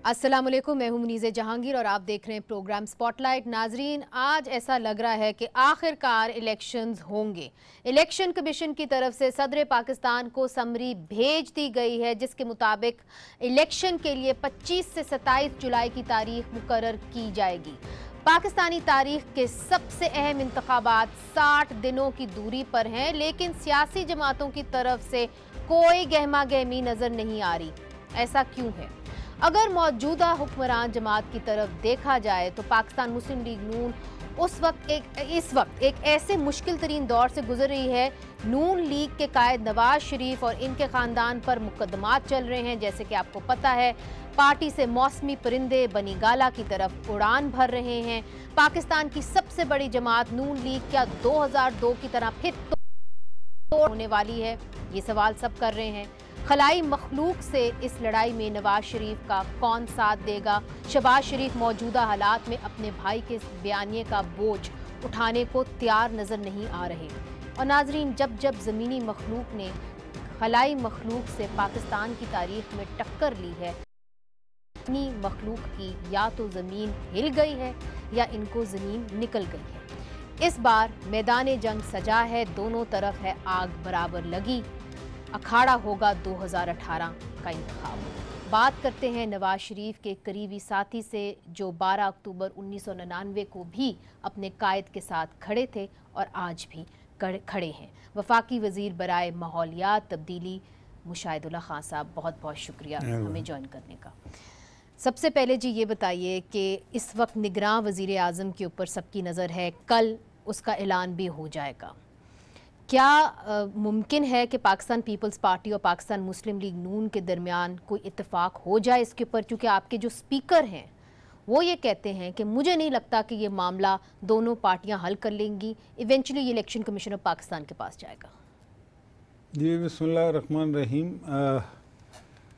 अस्सलाम वालेकुम, मैं हूं मुनीज़े जहांगीर और आप देख रहे हैं प्रोग्राम स्पॉटलाइट। नाजरीन, आज ऐसा लग रहा है कि आखिरकार इलेक्शंस होंगे। इलेक्शन कमीशन की तरफ से सदर पाकिस्तान को समरी भेज दी गई है, जिसके मुताबिक इलेक्शन के लिए 25 से 27 जुलाई की तारीख मुकर्रर की जाएगी। पाकिस्तानी तारीख के सबसे अहम इंतखाबात 60 दिनों की दूरी पर हैं, लेकिन सियासी जमातों की तरफ से कोई गहमा गहमी नजर नहीं आ रही। ऐसा क्यों है? अगर मौजूदा हुक्मरान जमात की तरफ देखा जाए तो पाकिस्तान मुस्लिम लीग नून इस वक्त एक ऐसे मुश्किल तरीन दौर से गुजर रही है। नून लीग के कायद नवाज शरीफ और इनके खानदान पर मुकदमात चल रहे हैं। जैसे कि आपको पता है, पार्टी से मौसमी परिंदे बनी गाला की तरफ उड़ान भर रहे हैं। पाकिस्तान की सबसे बड़ी जमात नून लीग क्या 2002 की तरह फिर तोड़ होने वाली है? ये सवाल सब कर रहे हैं। खलाई मखलूक से इस लड़ाई में नवाज शरीफ का कौन साथ देगा? शहबाज शरीफ मौजूदा हालात में अपने भाई के बयानिए का बोझ उठाने को तैयार नजर नहीं आ रहे। और नाजरीन, जब जब ज़मीनी मखलूक ने खलाई मखलूक से पाकिस्तान की तारीख में टक्कर ली है, ज़मीनी मखलूक की या तो ज़मीन हिल गई है या इनको ज़मीन निकल गई है। इस बार मैदान जंग सजा है, दोनों तरफ है आग बराबर लगी। अखाड़ा होगा 2018 का इंतखाब। बात करते हैं नवाज शरीफ के करीबी साथी से, जो 12 अक्टूबर 1999 को भी अपने कायद के साथ खड़े थे और आज भी खड़े हैं। वफाकी वजीर बराए माहौलियात तब्दीली मुशाहिदुल्लाह खान साहब, बहुत बहुत शुक्रिया हमें ज्वाइन करने का। सबसे पहले जी ये बताइए कि इस वक्त निगरान वजीर आज़म के ऊपर सबकी नज़र है, कल उसका ऐलान भी हो जाएगा। क्या मुमकिन है कि पाकिस्तान पीपल्स पार्टी और पाकिस्तान मुस्लिम लीग नून के दरमियान कोई इत्तेफाक हो जाए इसके ऊपर? क्योंकि आपके जो स्पीकर हैं वो ये कहते हैं कि मुझे नहीं लगता कि ये मामला दोनों पार्टियां हल कर लेंगी, इवेंचुअली ये इलेक्शन कमीशन ऑफ पाकिस्तान के पास जाएगा। जी बिस्मिल्लाहिर्रहमानिर्रहीम।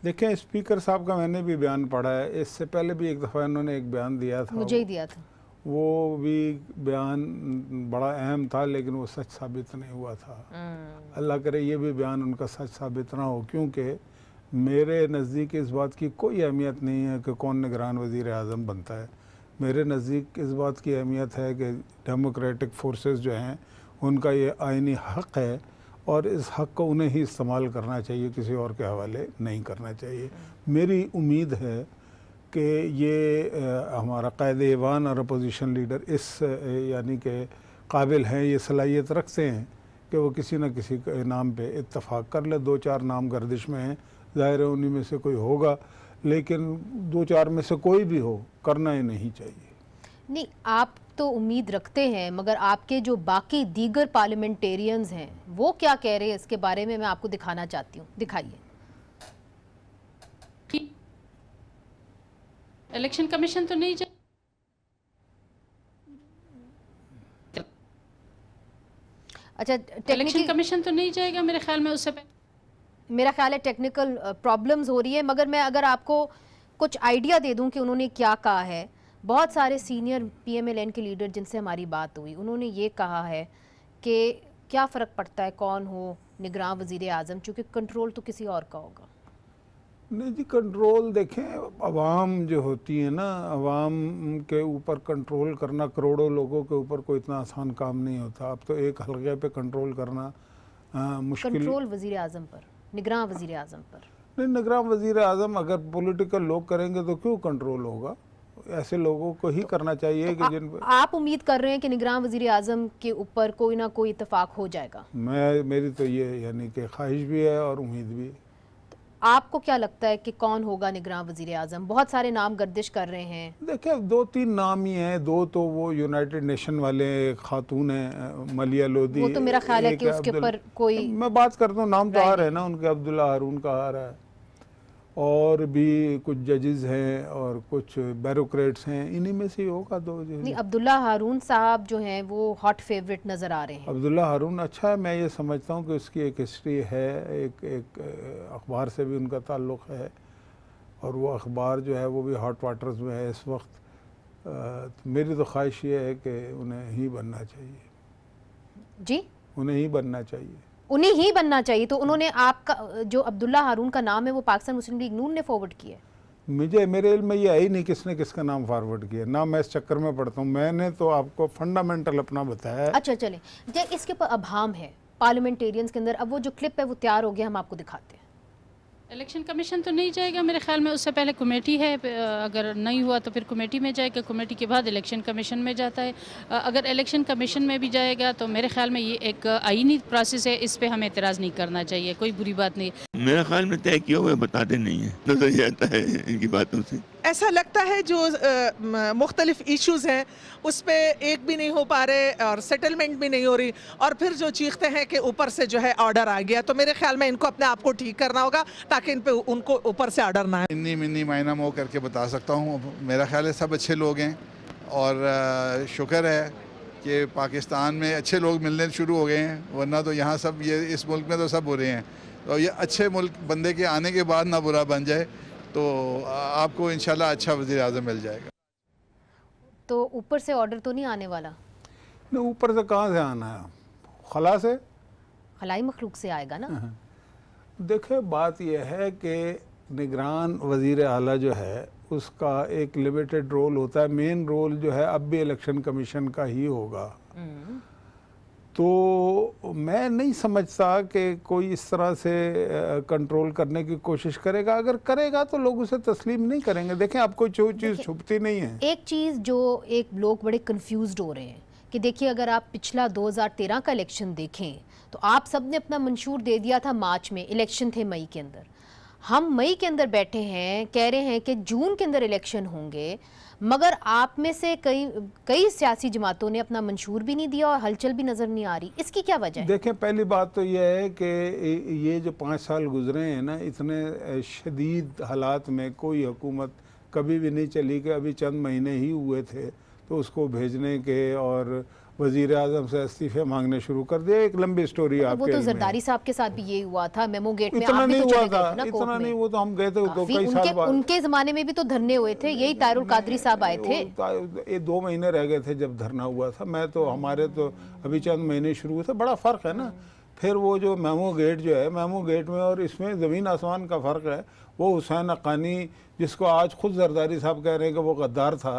देखें, स्पीकर साहब का मैंने भी बयान पढ़ा है। इससे पहले भी एक दफ़ा इन्होंने एक बयान दिया था, मुझे ही दिया था। वो भी बयान बड़ा अहम था, लेकिन वो सच साबित नहीं हुआ था। अल्लाह करे ये भी बयान उनका सच साबित ना हो, क्योंकि मेरे नज़दीक इस बात की कोई अहमियत नहीं है कि कौन निगरान वज़ीर आज़म बनता है। मेरे नज़दीक इस बात की अहमियत है कि डेमोक्रेटिक फोर्सेस जो हैं उनका ये आइनी हक़ है और इस हक़ को उन्हें ही इस्तेमाल करना चाहिए, किसी और के हवाले नहीं करना चाहिए। मेरी उम्मीद है कि ये हमारा कायद ऐवान और अपोजिशन लीडर इस यानी कि काबिल हैं, ये सलाहियत रखते हैं कि वो किसी न किसी के नाम पे इत्तफाक कर ले। 2-4 नाम गर्दिश में हैं, ज़ाहिर है उन्हीं में से कोई होगा, लेकिन 2-4 में से कोई भी हो, करना ही नहीं चाहिए। नहीं, आप तो उम्मीद रखते हैं, मगर आपके जो बाकी दीगर पार्लियामेंटेरियंस हैं वो क्या कह रहे हैं इसके बारे में मैं आपको दिखाना चाहती हूँ। दिखाइए। इलेक्शन कमीशन तो नहीं अच्छा, इलेक्शन कमीशन तो नहीं जाएगा मेरे ख्याल में। उससे मेरा ख्याल है टेक्निकल प्रॉब्लम्स हो रही है, मगर मैं अगर आपको कुछ आइडिया दे दूं कि उन्होंने क्या कहा है। बहुत सारे सीनियर PMLN के लीडर जिनसे हमारी बात हुई, उन्होंने ये कहा है कि क्या फ़र्क पड़ता है कौन हो निगरान वज़ीर आज़म, चूँकि कंट्रोल तो किसी और का होगा। नहीं जी, कंट्रोल देखें, अवाम जो होती है ना, अवाम के ऊपर कंट्रोल करना करोड़ों लोगों के ऊपर कोई इतना आसान काम नहीं होता। अब तो एक हल्के पे कंट्रोल करना मुश्किल। कंट्रोल वज़ीर आज़म पर, निगरान वज़ीर आज़म पर नहीं, निगरान वज़ीर आज़म अगर पॉलिटिकल लोग करेंगे तो क्यों कंट्रोल होगा? ऐसे लोगों को ही करना चाहिए कि जिन आप उम्मीद कर रहे हैं कि निगरान वज़ीर आज़म के ऊपर कोई ना कोई इत्तेफाक हो जाएगा। मेरी तो ये यानी कि ख्वाहिश भी है और उम्मीद भी है। आपको क्या लगता है कि कौन होगा निगरान वज़ीर आज़म? बहुत सारे नाम गर्दिश कर रहे हैं। देखिए, 2-3 नाम ही हैं। 2 तो वो यूनाइटेड नेशन वाले खातून हैं, मलिया लोधी, वो तो मेरा ख्याल है कि उसके ऊपर कोई, मैं बात करता हूँ, नाम तो आ रहे हैं ना उनके, अब्दुल्ला हारून का आ रहा है, और भी कुछ जजेस हैं और कुछ ब्यूरोक्रेट्स हैं, इन्हीं में से ही होगा 2 जो। नहीं, अब्दुल्ला हारून साहब जो हैं वो हॉट फेवरेट नज़र आ रहे हैं। अब्दुल्ला हारून अच्छा है, मैं ये समझता हूँ कि उसकी एक हिस्ट्री है, एक अखबार से भी उनका ताल्लुक़ है और वो अखबार जो है वो भी हॉट वाटर्स में है इस वक्त। तो मेरी तो ख्वाहिश ये है कि उन्हें ही बनना चाहिए। जी, उन्हें ही बनना चाहिए। उन्हें ही बनना चाहिए। तो उन्होंने आपका जो अब्दुल्ला हारून का नाम है वो पाकिस्तान मुस्लिम लीग नून ने फॉरवर्ड किया है? मुझे मेरे इल्म में ये है ही नहीं किसने किसका नाम फॉरवर्ड किया, ना मैं इस चक्कर में पढ़ता हूँ। मैंने तो आपको फंडामेंटल अपना बताया है। अच्छा चलें, जब इसके ऊपर अभाम है पार्लियामेंटेरियंस के अंदर, अब वो जो क्लिप है वो तैयार हो गया, हम आपको दिखाते हैं। इलेक्शन कमीशन तो नहीं जाएगा मेरे ख्याल में, उससे पहले कमेटी है, अगर नहीं हुआ तो फिर कमेटी में जाएगा, कमेटी के बाद इलेक्शन कमीशन में जाता है। अगर इलेक्शन कमीशन में भी जाएगा तो मेरे ख्याल में ये एक आईनी प्रोसेस है, इस पे हमें एतराज़ नहीं करना चाहिए, कोई बुरी बात नहीं। मेरे ख्याल में तय किया हुआ बताते नहीं है, नजर ये आता है इनकी बातों से। ऐसा लगता है जो मुख्तलिफ इश्यूज़ हैं उस पर एक भी नहीं हो पा रहे और सेटलमेंट भी नहीं हो रही, और फिर जो चीखते हैं कि ऊपर से जो है ऑर्डर आ गया, तो मेरे ख्याल में इनको अपने आप को ठीक करना होगा ताकि इन पे उनको ऊपर से ऑर्डर ना आए। इन्नी मिन्नी मायना मो करके बता सकता हूँ, मेरा ख्याल है सब अच्छे लोग हैं और शुक्र है कि पाकिस्तान में अच्छे लोग मिलने शुरू हो गए हैं, वरना तो यहाँ सब ये इस मुल्क में तो सब बुरे हैं। तो ये अच्छे मुल्क बंदे के आने के बाद ना बुरा बन जाए तो आपको इंशाल्लाह अच्छा वज़ीर आज़म मिल जाएगा। तो ऊपर से ऑर्डर तो नहीं आने वाला? नहीं, ऊपर से कहाँ से आना है, खला से, खलाई मखलूक से आएगा ना। देखिए बात यह है कि निगरान वज़ीर आला जो है उसका एक लिमिटेड रोल होता है, मेन रोल जो है अब भी इलेक्शन कमीशन का ही होगा। तो मैं नहीं समझता कि कोई इस तरह से कंट्रोल करने की कोशिश करेगा, अगर करेगा तो लोग उसे तस्लीम नहीं करेंगे। देखें अब कोई चीज़ छुपती नहीं है। एक चीज़ जो एक लोग बड़े कंफ्यूज्ड हो रहे हैं कि देखिए अगर आप पिछला 2013 का इलेक्शन देखें तो आप सब ने अपना मंशूर दे दिया था मार्च में, इलेक्शन थे मई के अंदर, हम मई के अंदर बैठे हैं कह रहे हैं कि जून के अंदर इलेक्शन होंगे, मगर आप में से कई सियासी जमातों ने अपना मंशूर भी नहीं दिया और हलचल भी नज़र नहीं आ रही। इसकी क्या वजह है? देखें पहली बात तो यह है कि ये जो 5 साल गुजरे हैं ना, इतने शदीद हालात में कोई हुकूमत कभी भी नहीं चली कि अभी चंद महीने ही हुए थे तो उसको भेजने के और वज़ीर आज़म से इस्तीफे मांगने शुरू कर दिया। एक लंबी स्टोरी आपके वो तो जरदारी साहब के साथ भी यही हुआ था, मेमो गेट में इतना आप भी नहीं तो हुआ चले गए था, थे ना इतना कोर्ट नहीं, में। वो तो हम गए थे तो कई साल बाद। उनके ज़माने में भी तो धरने हुए थे, यही तारुल कादरी साहब आए थे। ये 2 महीने रह गए थे जब धरना हुआ था, मैं तो हमारे तो अभी चंद महीने शुरू हुए थे, बड़ा फ़र्क है ना। फिर वो जो मेमो गेट जो है, मेमो गेट में और इसमें ज़मीन आसमान का फ़र्क है। वो हुसैन हक्कानी जिसको आज खुद जरदारी साहब कह रहे हैं कि वो गद्दार था,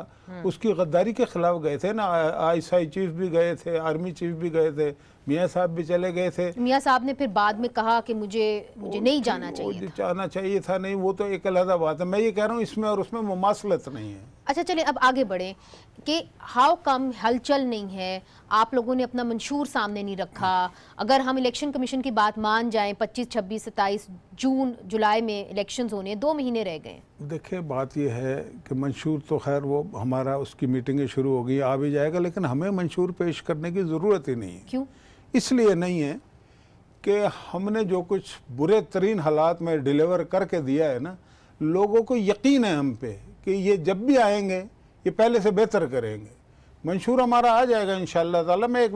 उसकी गद्दारी के खिलाफ गए थे ना। ISI चीफ भी गए थे, आर्मी चीफ भी गए थे, मियाँ साहब भी चले गए थे। मियाँ साहब ने फिर बाद में कहा कि मुझे नहीं जाना चाहिए था। जाना चाहिए था नहीं, वो तो एक अलग बात है। मैं ये कह रहा हूँ इसमें और उसमें मुमासलत नहीं है। अच्छा चलिए अब आगे बढ़ें कि हाउ कम हलचल नहीं है, आप लोगों ने अपना मंशूर सामने नहीं रखा। अगर हम इलेक्शन कमीशन की बात मान जाएं 25, 26, 27 जून जुलाई में इलेक्शंस होने 2 महीने रह गए। देखिए बात यह है कि मंशूर तो खैर वो हमारा उसकी मीटिंगें शुरू हो गई, आ भी जाएगा, लेकिन हमें मंशूर पेश करने की ज़रूरत ही नहीं है। क्यों? इसलिए नहीं है कि हमने जो कुछ बुरे तरीन हालात में डिलीवर करके दिया है ना, लोगों को यकीन है हम पे कि ये जब भी आएंगे ये पहले से बेहतर करेंगे। मंशूर हमारा आ जाएगा इंशाअल्लाह ताला। मैं एक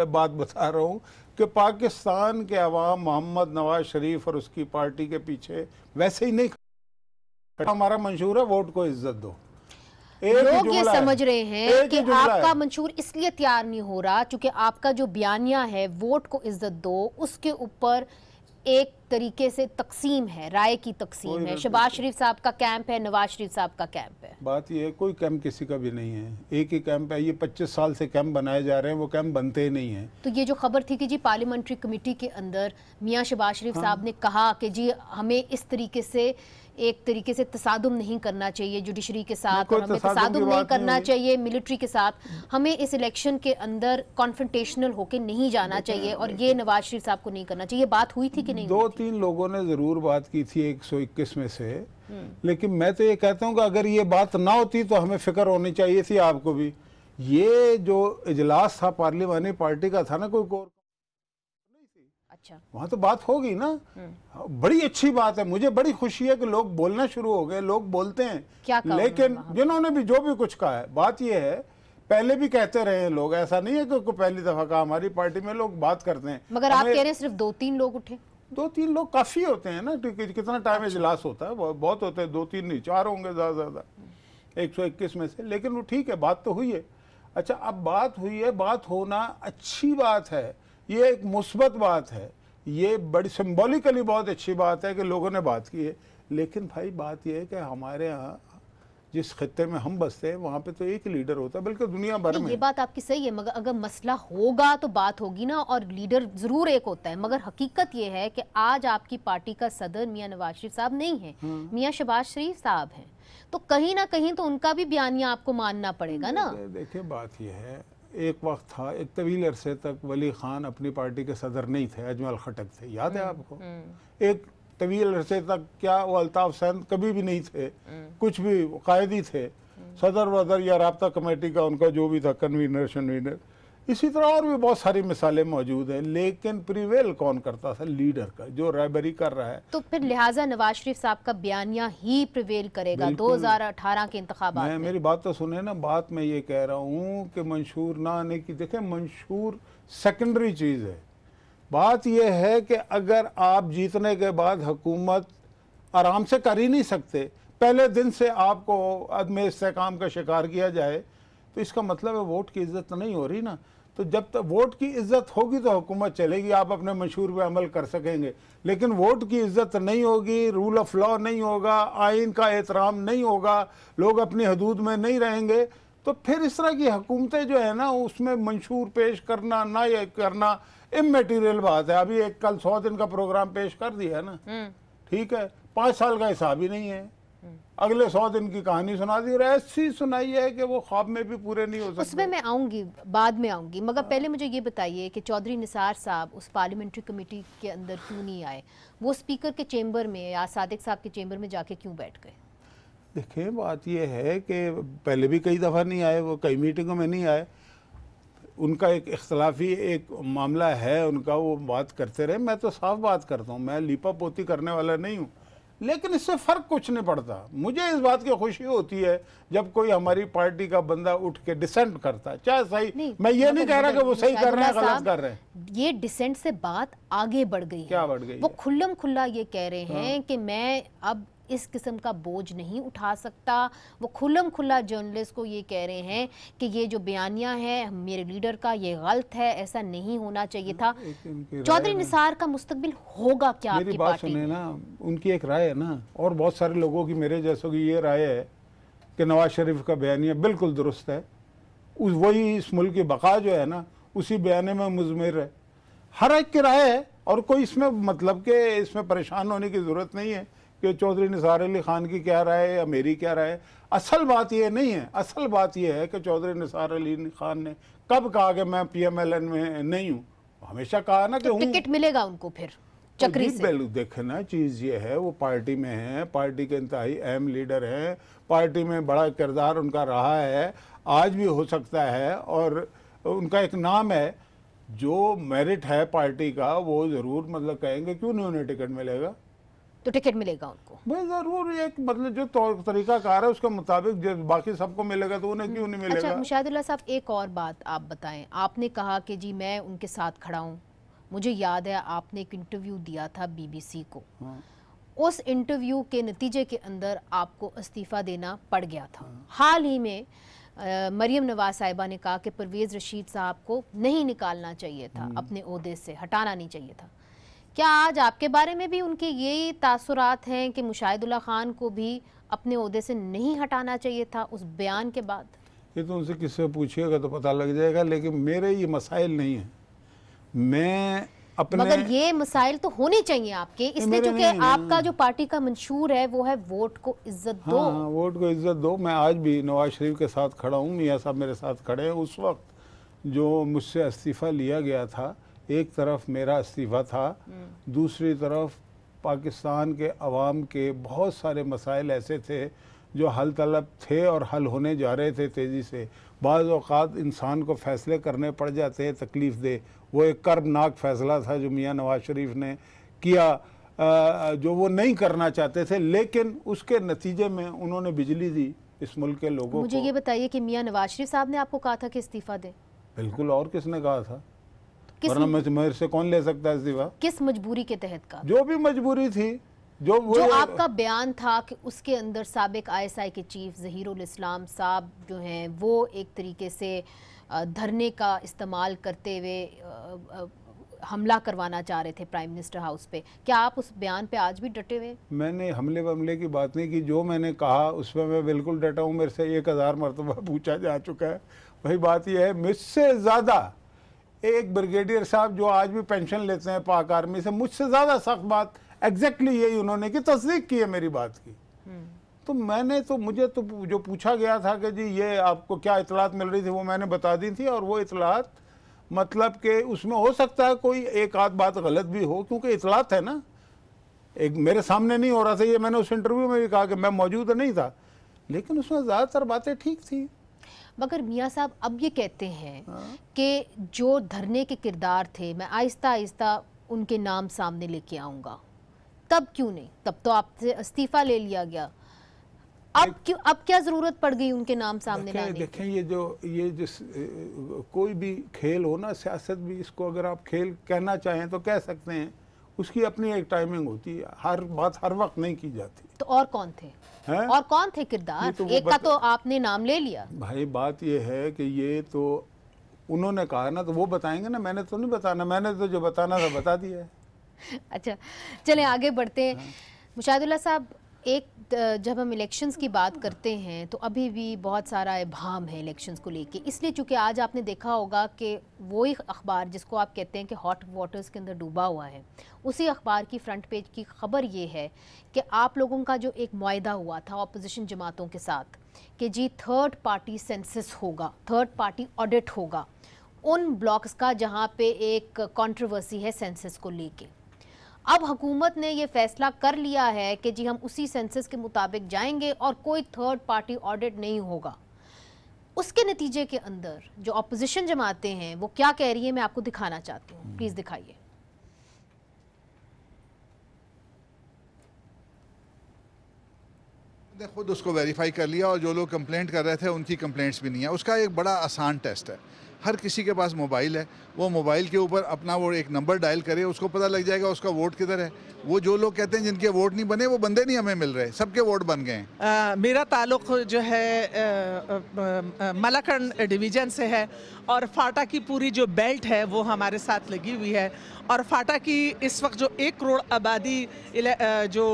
बात बता रहा हूँ कि पाकिस्तान के अवाम मोहम्मद नवाज शरीफ और उसकी पार्टी के वैसे ही नहीं, हमारा मंशूर है वोट को इज्जत दो। लोग ये समझ रहे हैं कि आपका मंशूर इसलिए तैयार नहीं हो रहा क्योंकि आपका जो बयानिया है वोट को इज्जत दो, उसके ऊपर एक तरीके से तकसीम है, राय की तकसीम है। शहबाज शरीफ साहब का कैंप है, नवाज शरीफ साहब का कैंप है। बात ये है कोई कैंप किसी का भी नहीं है, एक ही कैंप है। ये 25 साल से कैंप बनाए जा रहे हैं, वो कैंप बनते ही नहीं है। तो ये जो खबर थी कि जी पार्लियामेंट्री कमेटी के अंदर मियाँ शहबाज शरीफ साहब ने कहा कि जी हमें इस तरीके से एक तरीके से तसादुम नहीं करना चाहिए जुडिशरी के साथ, और हमें तसादुम नहीं करना चाहिए मिलिट्री के साथ, हमें इस इलेक्शन के अंदर कॉन्फ्रंटेशनल होके नहीं जाना चाहिए और ये नवाज शरीफ साहब को नहीं करना चाहिए। बात हुई थी कि नहीं? 2-3 लोगों ने ज़रूर बात की थी 121 में से, लेकिन मैं तो ये कहता हूँ कि अगर ये बात ना होती तो हमें फिक्र होनी चाहिए थी आपको भी। ये जो इजलास था पार्लियामानी पार्टी का था ना, कोई कोर अच्छा, वहाँ तो बात होगी ना। बड़ी अच्छी बात है, मुझे बड़ी खुशी है कि लोग बोलना शुरू हो गए, लोग बोलते हैं। क्या लेकिन जिन्होंने भी जो भी कुछ कहा है, बात यह है पहले भी कहते रहे हैं लोग, ऐसा नहीं है कि पहली दफा कहा, हमारी पार्टी में लोग बात करते हैं। मगर आप कह रहे हैं सिर्फ 2-3 लोग उठे। 2-3 लोग काफी होते हैं ना, कितना टाइम इजलास होता है, बहुत होते हैं, 2-3 नहीं 4 होंगे ज्यादा 121 में से। लेकिन वो ठीक है, बात तो हुई है। अच्छा, अब बात हुई है, बात होना अच्छी बात है, ये एक मुस्बत बात है, ये बड़ी सिंबॉलिकली बहुत अच्छी बात है कि लोगों ने बात की है। लेकिन भाई बात यह है कि हमारे यहाँ जिस खत्ते में हम बसते हैं वहाँ पे तो एक लीडर होता है, बल्कि दुनिया भर में। ये बात आपकी सही है, मगर अगर मसला होगा तो बात होगी ना, और लीडर जरूर एक होता है। मगर हकीकत ये है कि आज आपकी पार्टी का सदर मियां नवाज शरीफ साहब नहीं है, मियां शहबाज शरीफ साहब हैं, तो कहीं ना कहीं तो उनका भी बयानिया आपको मानना पड़ेगा ना। देखिए बात यह है, एक वक्त था, एक तवील अरसे तक वली खान अपनी पार्टी के सदर नहीं थे, अजमल खटक थे, याद है आपको? एक तवील अरसे तक क्या वो अल्ताफ सैद कभी भी नहीं थे, कुछ भी कायदी थे, सदर वदर या राब्ता कमेटी का उनका जो भी था, कन्वीनर शनवीनर, इसी तरह और भी बहुत सारी मिसालें मौजूद हैं। लेकिन प्रिवेल कौन करता था? लीडर का, जो रहबरी कर रहा है। तो फिर लिहाजा नवाज शरीफ साहब का बयानिया ही प्रिवेल करेगा 2018 के इंतखाबात में। मेरी बात तो सुने ना, बात मैं ये कह रहा हूँ कि मंशूर ना आने की, देखें मंशूर सेकेंडरी चीज़ है। बात यह है कि अगर आप जीतने के बाद हुकूमत आराम से कर ही नहीं सकते, पहले दिन से आपको अदम इस्तेकाम का शिकार किया जाए, तो इसका मतलब है वोट की इज्जत नहीं हो रही ना। तो जब तक वोट की इज्जत होगी तो हुकूमत चलेगी, आप अपने मंशूर पे अमल कर सकेंगे। लेकिन वोट की इज्जत नहीं होगी, रूल ऑफ लॉ नहीं होगा, आइन का एहतराम नहीं होगा, लोग अपनी हदूद में नहीं रहेंगे, तो फिर इस तरह की हुकूमतें जो है ना, उसमें मंशूर पेश करना ना ये करना इमैटीरियल बात है। अभी एक कल 100 दिन का प्रोग्राम पेश कर दिया है ना, ठीक है, 5 साल का हिसाब ही नहीं है, अगले 100 दिन की कहानी सुना दी और ऐसी सुनाई है कि वो ख्वाब में भी पूरे नहीं हो सकते। उसमें मैं आऊंगी, बाद में आऊंगी, मगर पहले मुझे ये बताइए कि चौधरी निसार साहब उस पार्लियामेंट्री कमेटी के अंदर क्यों नहीं आए? वो स्पीकर के चेंबर में या सादिक साहब के चेंबर में जाके क्यों बैठ गए? देखें बात यह है कि पहले भी कई दफ़ा नहीं आए, वो कई मीटिंगों में नहीं आए, उनका एक इख्तलाफी एक मामला है उनका, वो बात करते रहे। मैं तो साफ बात करता हूँ, मैं लीपा पोती करने वाला नहीं हूँ, लेकिन इससे फ़र्क कुछ नहीं पड़ता। मुझे इस बात की खुशी होती है जब कोई हमारी पार्टी का बंदा उठ के डिसेंट करता है, चाहे सही, मैं ये नहीं कह रहा कि वो सही कर रहे हैं गलत कर रहे हैं। ये डिसेंट से बात आगे बढ़ गई है। क्या बढ़ गई? वो खुल्लम खुल्ला ये कह रहे हैं कि मैं अब इस किस्म का बोझ नहीं उठा सकता। वो खुल्लम खुल्ला जर्नलिस्ट को ये कह रहे हैं कि ये जो बयानिया है मेरे लीडर का, ये गलत है, ऐसा नहीं होना चाहिए था। चौधरी निसार का मुस्तकबिल होगा क्या? मेरी बात सुने ना, उनकी एक राय है ना, और बहुत सारे लोगों की मेरे जैसों की ये राय है कि नवाज शरीफ का बयानिया बिल्कुल दुरुस्त है, वही इस मुल्क की बका जो है ना उसी बयाने में मुज़मिर है। हर एक की राय है और कोई इसमें मतलब के इसमें परेशान होने की ज़रूरत नहीं है कि चौधरी निसार अली खान की क्या राय है या मेरी क्या राय है। असल बात ये नहीं है, असल बात ये है कि चौधरी निसार अली खान ने कब कहा कि मैं PMLN में नहीं हूँ? हमेशा कहा ना कि तो टिकट मिलेगा उनको फिर चक्री से। देखे ना, चीज़ ये है वो पार्टी में है, पार्टी के इंतहाई अहम लीडर हैं, पार्टी में बड़ा किरदार उनका रहा है, आज भी हो सकता है, और उनका एक नाम है, जो मेरिट है पार्टी का वो ज़रूर मतलब कहेंगे क्यों नहीं उन्हें टिकट मिलेगा। तो टिकट मिलेगा उनको भाई ज़रूर, एक मतलब जो तरीका कार है उसके मुताबिक जब बाकी सबको मिलेगा तो उन्हें क्यों नहीं मिलेगा। अच्छा मुशाहिदुल्लाह साहब, एक और बात आप बताएं, आपने कहा कि जी मैं उनके साथ खड़ा हूँ। मुझे याद है आपने एक इंटरव्यू दिया था BBC को, उस इंटरव्यू के नतीजे के अंदर आपको इस्तीफ़ा देना पड़ गया था। हाल ही में मरियम नवाज साहिबा ने कहा कि परवेज़ रशीद साहब को नहीं निकालना चाहिए था, अपने ओहदे से हटाना नहीं चाहिए था। क्या आज आपके बारे में भी उनके यही तासुरात हैं कि मुशाहिदुल्लाह खान को भी अपने ओहदे से नहीं हटाना चाहिए था उस बयान के बाद? ये तो उनसे किससे पूछिएगा तो पता लग जाएगा, लेकिन मेरे ये मसाइल नहीं है। मैं अपने, मगर ये मसाइल तो होने चाहिए आपके, इसलिए क्योंकि आपका जो पार्टी का मंशूर है वो है वोट को इज्जत दो। हाँ, वोट को इज्जत दो। मैं आज भी नवाज शरीफ के साथ खड़ा हूँ, मियाँ साहब मेरे साथ खड़े हैं। उस वक्त जो मुझसे इस्तीफ़ा लिया गया था, एक तरफ मेरा इस्तीफ़ा था, दूसरी तरफ पाकिस्तान के अवाम के बहुत सारे मसाइल ऐसे थे जो हल तलब थे और हल होने जा रहे थे तेज़ी से। बाज़ औक़ात इंसान को फ़ैसले करने पड़ जाते हैं तकलीफ़ दे। वो एक कर्बनाक फ़ैसला था जो मियाँ नवाज शरीफ ने किया, जो वो नहीं करना चाहते थे, लेकिन उसके नतीजे में उन्होंने बिजली दी इस मुल्क के लोगों को। मुझे ये बताइए कि मियाँ नवाज शरीफ साहब ने आपको कहा था कि इस्तीफ़ा दें? बिल्कुल, और किसने कहा था? वरना मेरे से कौन ले सकता है इस्तीफ़ा? किस मजबूरी के तहत का? जो भी मजबूरी थी, जो आपका बयान था कि उसके अंदर साबिक ISI के चीफ ज़हीरुल इस्लाम साहब जो हैं वो एक तरीके से धरने का इस्तेमाल करते हुए हमला करवाना चाह रहे थे प्राइम मिनिस्टर हाउस पे। क्या आप उस बयान पे आज भी डटे हुए? मैंने हमले वमले की बात नहीं की, जो मैंने कहा उसमें मैं बिल्कुल डटा हूँ। मेरे से 1000 मरतबा पूछा जा चुका है। वही बात यह है, मुझसे ज़्यादा एक ब्रिगेडियर साहब जो आज भी पेंशन लेते हैं पाक आर्मी से, मुझसे ज़्यादा सख्त बात एग्जैक्टली यही उन्होंने की, तस्दीक की है मेरी बात की। तो मैंने तो, मुझे तो जो पूछा गया था कि जी ये आपको क्या इतलात मिल रही थी, वो मैंने बता दी थी। और वो इतलात मतलब कि उसमें हो सकता है कोई एक आध बात गलत भी हो, क्योंकि इतलात है ना, एक मेरे सामने नहीं हो रहा था ये। मैंने उस इंटरव्यू में भी कहा कि मैं मौजूद नहीं था, लेकिन उसमें ज़्यादातर बातें ठीक थी। मगर मियाँ साहब अब ये कहते हैं कि जो धरने के किरदार थे, मैं आहिस्ता आहिस्ता उनके नाम सामने लेके आऊँगा। तब क्यों नहीं? तब तो आपसे इस्तीफ़ा ले लिया गया, अब क्यों, अब क्या जरूरत पड़ गई उनके नाम सामने लाने की? देखें ये जो कोई भी खेल हो ना, सियासत भी, इसको अगर आप खेल कहना चाहें तो कह सकते हैं, उसकी अपनी एक टाइमिंग होती है, हर बात हर वक्त नहीं की जाती। तो और कौन थे? हैं? और कौन थे किरदार? तो एक का तो आपने नाम ले लिया भाई। बात ये है कि ये तो उन्होंने कहा ना, तो वो बताएंगे ना, मैंने तो नहीं बताना, मैंने तो जो बताना था बता दिया है। अच्छा चलें आगे बढ़ते हैं। मुशाहिदुल्लाह साहब, एक जब हम इलेक्शंस की बात करते हैं तो अभी भी बहुत सारा इबाहम है इलेक्शंस को लेके, इसलिए चूँकि आज आपने देखा होगा कि वही अखबार जिसको आप कहते हैं कि हॉट वाटर्स के अंदर डूबा हुआ है, उसी अखबार की फ्रंट पेज की खबर ये है कि आप लोगों का जो एक मुआहदा हुआ था अपोजिशन जमातों के साथ कि जी थर्ड पार्टी सेंसस होगा, थर्ड पार्टी ऑडिट होगा उन ब्लॉक्स का जहाँ पे एक कंट्रोवर्सी है सेंसस को लेके। अब हुकूमत ने ये फैसला कर लिया है कि जी हम उसी सेंसस के मुताबिक जाएंगे और कोई थर्ड पार्टी ऑडिट नहीं होगा। उसके नतीजे के अंदर जो अपोजिशन जमातें हैं वो क्या कह रही है, मैं आपको दिखाना चाहती हूँ, प्लीज़ दिखाइए। ने खुद उसको वेरीफाई कर लिया और जो लोग कंप्लेंट कर रहे थे उनकी कंप्लेंट्स भी नहीं है। उसका एक बड़ा आसान टेस्ट है, हर किसी के पास मोबाइल है, वो मोबाइल के ऊपर अपना वो एक नंबर डायल करे, उसको पता लग जाएगा उसका वोट किधर है। वो जो लोग कहते हैं जिनके वोट नहीं बने, वो बंदे नहीं हमें मिल रहे, सबके वोट बन गए हैं। मेरा ताल्लुक़ जो है मलाकंड डिवीज़न से है और फाटा की पूरी जो बेल्ट है वो हमारे साथ लगी हुई है। और फाटा की इस वक्त जो 1 करोड़ आबादी जो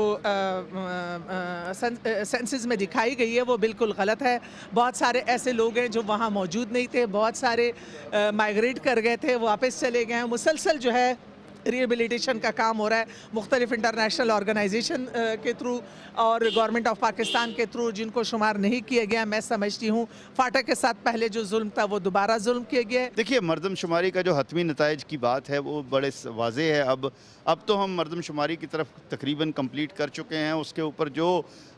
सेंसस में दिखाई गई है वो बिल्कुल गलत है। बहुत सारे ऐसे लोग हैं जो वहाँ मौजूद नहीं थे, बहुत सारे माइग्रेट कर गए थे, वापस चले गए हैं। मुसलसल जो है रिहेबिलिटेशन का काम हो रहा है मुख्तलिफ इंटरनेशनल ऑर्गेनाइजेशन के थ्रू और गवर्नमेंट ऑफ पाकिस्तान के थ्रू, जिनको शुमार नहीं किया गया। मैं समझती हूँ फाटा के साथ पहले जो जुल्म था वो दोबारा जुल्म किया गया है। देखिए, मरदमशुमारी का जो हतमी नताइज की बात है वो बड़े वाज़ेह है। अब तो हम मरदमशुमारी की तरफ तकरीबन कंप्लीट कर चुके हैं। उसके ऊपर जो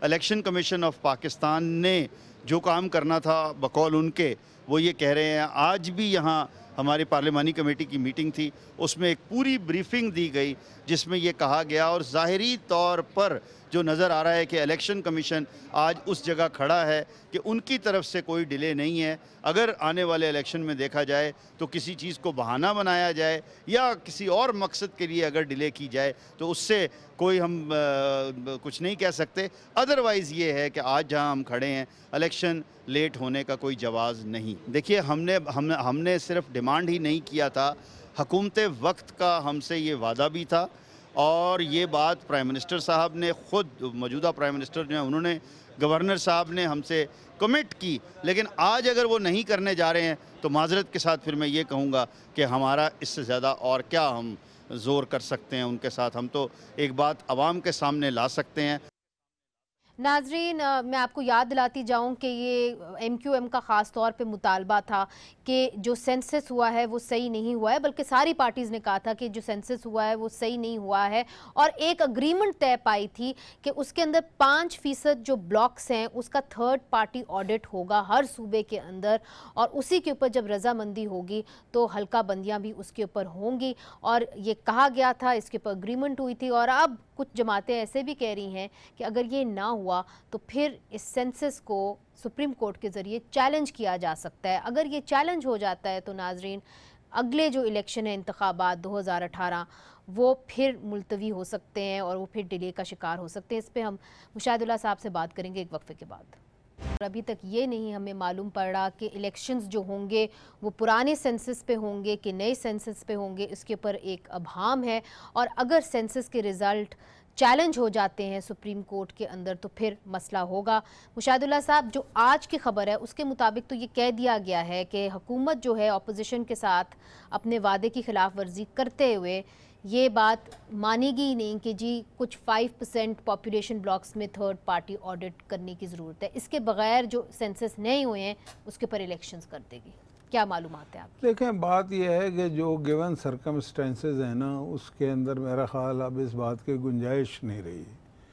इलेक्शन कमीशन ऑफ पाकिस्तान ने जो काम करना था बकौल उनके, वो ये कह रहे हैं। आज भी यहाँ हमारी पार्लिमानी कमेटी की मीटिंग थी, उसमें एक पूरी ब्रीफिंग दी गई जिसमें ये कहा गया और ज़ाहिरी तौर पर जो नज़र आ रहा है कि इलेक्शन कमीशन आज उस जगह खड़ा है कि उनकी तरफ से कोई डिले नहीं है। अगर आने वाले इलेक्शन में देखा जाए तो किसी चीज़ को बहाना बनाया जाए या किसी और मकसद के लिए अगर डिले की जाए तो उससे कोई हम कुछ नहीं कह सकते। अदरवाइज़ ये है कि आज जहां हम खड़े हैं इलेक्शन लेट होने का कोई जवाज़ नहीं। देखिए, हमने सिर्फ डिमांड ही नहीं किया था, हुकूमत वक्त का हमसे ये वादा भी था और ये बात प्राइम मिनिस्टर साहब ने खुद, मौजूदा प्राइम मिनिस्टर जो हैं उन्होंने, गवर्नर साहब ने हमसे कमिट की। लेकिन आज अगर वो नहीं करने जा रहे हैं तो माजरत के साथ फिर मैं ये कहूँगा कि हमारा इससे ज़्यादा और क्या हम ज़ोर कर सकते हैं उनके साथ। हम तो एक बात आवाम के सामने ला सकते हैं। नाजरीन, मैं आपको याद दिलाती जाऊं कि ये MQM का ख़ास तौर पे मुतालबा था कि जो सेंसस हुआ है वो सही नहीं हुआ है, बल्कि सारी पार्टीज़ ने कहा था कि जो सेंसस हुआ है वो सही नहीं हुआ है। और एक अग्रीमेंट तय पाई थी कि उसके अंदर 5% जो ब्लॉक्स हैं उसका थर्ड पार्टी ऑडिट होगा हर सूबे के अंदर, और उसी के ऊपर जब रजामंदी होगी तो हल्का बंदियाँ भी उसके ऊपर होंगी। और ये कहा गया था, इसके ऊपर अग्रीमेंट हुई थी। और अब कुछ जमातें ऐसे भी कह रही हैं कि अगर ये ना हुआ तो फिर इस सेंसस को सुप्रीम कोर्ट के ज़रिए चैलेंज किया जा सकता है। अगर ये चैलेंज हो जाता है तो नाजरीन, अगले जो इलेक्शन है इंतखाबात 2018 वो फिर मुलतवी हो सकते हैं और वो फिर डिले का शिकार हो सकते हैं। इस पर हम मुशाहिदुल्लाह साहब से बात करेंगे एक वक्फे के बाद। अभी तक ये नहीं हमें मालूम पड़ रहा कि इलेक्शंस जो होंगे वो पुराने सेंसस पे होंगे कि नए सेंसस पे होंगे, इसके ऊपर एक अभाम है। और अगर सेंसस के रिज़ल्ट चैलेंज हो जाते हैं सुप्रीम कोर्ट के अंदर तो फिर मसला होगा। मुशाहिदुल्लाह साहब, जो आज की खबर है उसके मुताबिक तो ये कह दिया गया है कि हुकूमत जो है अपोजिशन के साथ अपने वादे की खिलाफ वर्जी करते हुए ये बात मानेगी ही नहीं कि जी कुछ 5% पॉपुलेशन ब्लॉक्स में थर्ड पार्टी ऑडिट करने की ज़रूरत है, इसके बगैर जो सेंसस नहीं हुए हैं उसके पर इलेक्शंस कर देगी। क्या मालूमात है आपकी? देखें, बात यह है कि जो गिवन सर्कमस्टेंसेस हैं ना, उसके अंदर मेरा ख्याल अब इस बात की गुंजाइश नहीं रही।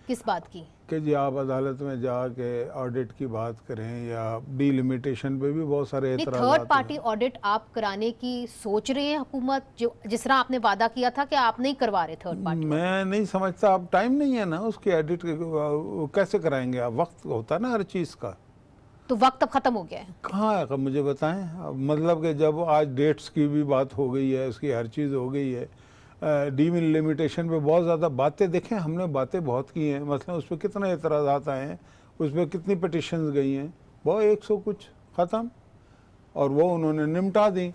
किस बात की? कि जी आप अदालत में जाके ऑडिट की बात करें या डिलिमिटेशन पे भी बहुत सारे एतराज़ात। थर्ड पार्टी ऑडिट आप कराने की सोच रहे हैं हुकूमत, जो जिस तरह आपने वादा किया था कि आप नहीं करवा रहे थर्ड पार्टी? मैं नहीं समझता, अब टाइम नहीं है ना उसकी ऑडिट कैसे कराएंगे आप? वक्त होता है ना हर चीज़ का, तो वक्त अब ख़त्म हो गया है। कहाँ है मुझे बताएं। मतलब कि जब आज डेट्स की भी बात हो गई है, उसकी हर चीज़ हो गई है, डिलिमिटेशन पे बहुत ज़्यादा बातें, देखें हमने बातें बहुत की हैं, मतलब उस पर कितने एतराज़ात आए हैं, उस पर कितनी पिटिशन्स गई हैं, वो 100 कुछ ख़त्म, और वो उन्होंने निपटा दी,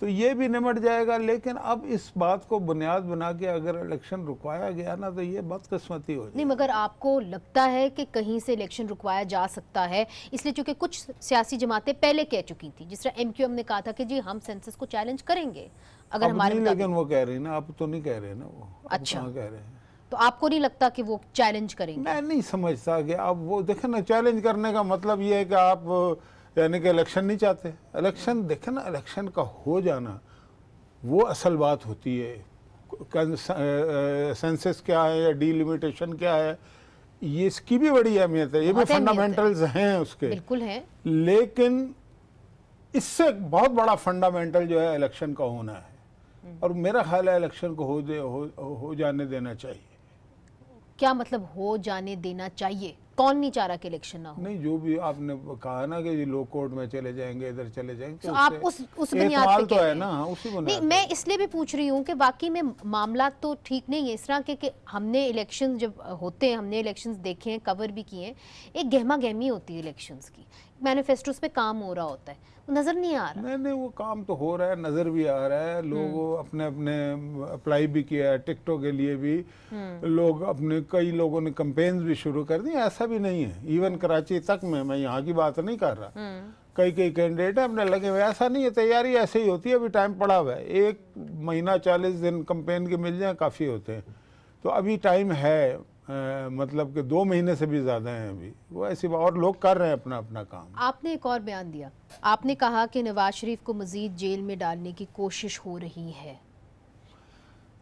तो ये भी निमट जाएगा। लेकिन अब इस बात को बुनियाद बना के अगर इलेक्शन रुकवाया गया ना तो ये बदकिस्मती हो जाएगी। नहीं, मगर आपको लगता है कि कहीं से इलेक्शन रुकवाया जा सकता है? इसलिए चूंकि कुछ सियासी जमातें पहले कह चुकी थी, जिस तरह MQM ने कहा था कि जी हम सेंसस को चैलेंज करेंगे अगर हमारे, लेकिन वो कह रही ना, अब तो नहीं कह रहे ना वो। अच्छा, कह रहे हैं तो आपको नहीं लगता कि वो चैलेंज करेंगे? मैं नहीं समझता कि अब वो देखें ना, चैलेंज करने का मतलब ये है कि आप यानी कि इलेक्शन नहीं चाहते। इलेक्शन देखें ना, इलेक्शन का हो जाना वो असल बात होती है। सेंसस क्या है या डिलिमिटेशन क्या है, ये इसकी भी बड़ी अहमियत है, ये भी फंडामेंटल्स हैं उसके, बिल्कुल है। लेकिन इससे बहुत बड़ा फंडामेंटल जो है इलेक्शन का होना है, और मेरा ख्याल है इलेक्शन को हो जाने देना चाहिए। क्या मतलब हो जाने देना चाहिए? कौन नहीं चाह रहा कि इलेक्शन ना हो? नहीं, जो भी आपने कहा ना कि लो कोर्ट में चले जाएंगे, इधर चले जाएंगे, तो आप उस बुनियाद पे तो है ना, उसी बुनियाद। नहीं, मैं इसलिए भी पूछ रही हूँ कि वाकई में मामला तो ठीक नहीं है इस तरह के कि हमने इलेक्शन जब होते हैं, हमने इलेक्शंस देखे हैं, कवर भी किए हैं, एक गहमा गहमी होती है इलेक्शंस की, मैनिफेस्टोस पे काम हो रहा होता है, नजर नहीं आ रहा। नहीं, वो काम तो हो रहा है, नजर भी आ रहा है। लोग अपने अपने अप्लाई भी किया है, टिकटों के लिए भी लोग अपने, कई लोगों ने कैंपेन्स भी शुरू कर दिए, ऐसा भी नहीं है। इवन कराची तक में, मैं यहाँ की बात नहीं कर रहा, कई कैंडिडेट है अपने लगे हुए, ऐसा नहीं है। तैयारी ऐसे ही होती है, अभी टाइम पड़ा हुआ है, 1 महीना 40 दिन कैंपेन के मिल जाए काफ़ी होते हैं, तो अभी टाइम है। मतलब कि 2 महीने से भी ज़्यादा हैं अभी, वो ऐसी बात, और लोग कर रहे हैं अपना अपना काम। आपने एक और बयान दिया, आपने कहा कि नवाज शरीफ को मजीद जेल में डालने की कोशिश हो रही है।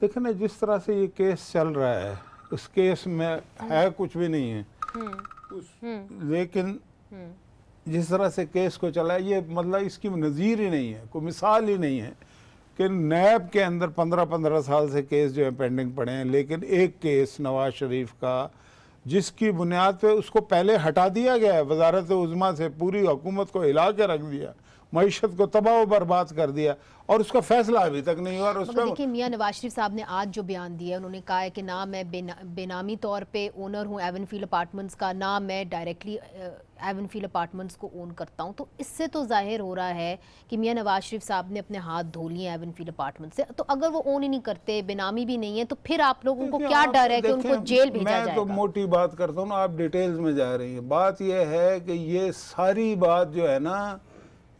देखो ना, जिस तरह से ये केस चल रहा है, उस केस में है कुछ भी नहीं है, लेकिन जिस तरह से केस को चला है, ये मतलब इसकी नज़ीर ही नहीं है, कोई मिसाल ही नहीं है कि नैब के अंदर 15-15 साल से केस जो है पेंडिंग पड़े हैं, लेकिन एक केस नवाज शरीफ का जिसकी बुनियाद पे उसको पहले हटा दिया गया है वजारत उज़्मा से, पूरी हुकूमत को हिला के रख दिया, मईशत को तबाह बर्बाद कर दिया, और उसका फैसला अभी तक नहीं हुआ। और उसमें देखिए, मियां नवाज शरीफ साहब ने आज जो बयान दिया, उन्होंने कहा है कि ना मैं बेनामी तौर पे ओनर हूं एवनफील्ड अपार्टमेंट्स का, ना मैं डायरेक्टली एवनफील्ड अपार्टमेंट्स को ओन करता हूं, तो इससे तो जाहिर हो रहा है कि मियां नवाज शरीफ साहब ने अपने हाथ धो लिए एवनफील्ड अपार्टमेंट से। तो अगर वो ओन ही नहीं करते, बेनामी भी नहीं है, तो फिर आप लोगों को क्या डर है कि उनको जेल भेजा जाएगा? मैं तो मोटी बात करता हूँ ना, आप डिटेल्स में जा रही हैं। बात यह है कि ये सारी बात जो है ना,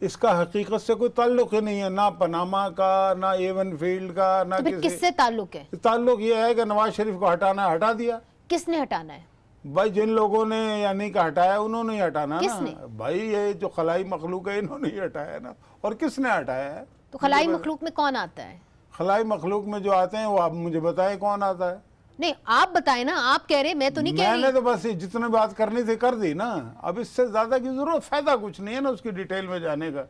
इसका हकीकत से कोई ताल्लुक ही नहीं है, ना पनामा का, ना एवनफील्ड का, ना तो किससे ताल्लुक है? ताल्लुक ये है कि नवाज शरीफ को हटाना, हटा दिया। किसने हटाना है भाई? जिन लोगों ने यानी कि हटाया, उन्होंने ही हटाना किसने? ना भाई, ये जो खलाई मखलूक है, इन्होंने ही हटाया ना, और किसने हटाया है? तो खलाई मखलूक में कौन आता है? खलाई मखलूक में जो आते हैं वो आप मुझे बताएं कौन आता है। नहीं, आप बताएं ना, आप कह रहे, मैं तो नहीं कह रही। मैंने तो बस जितने बात करनी थी कर दी ना, अब इससे ज्यादा की जरूरत, फायदा कुछ नहीं है ना उसकी डिटेल में जाने का।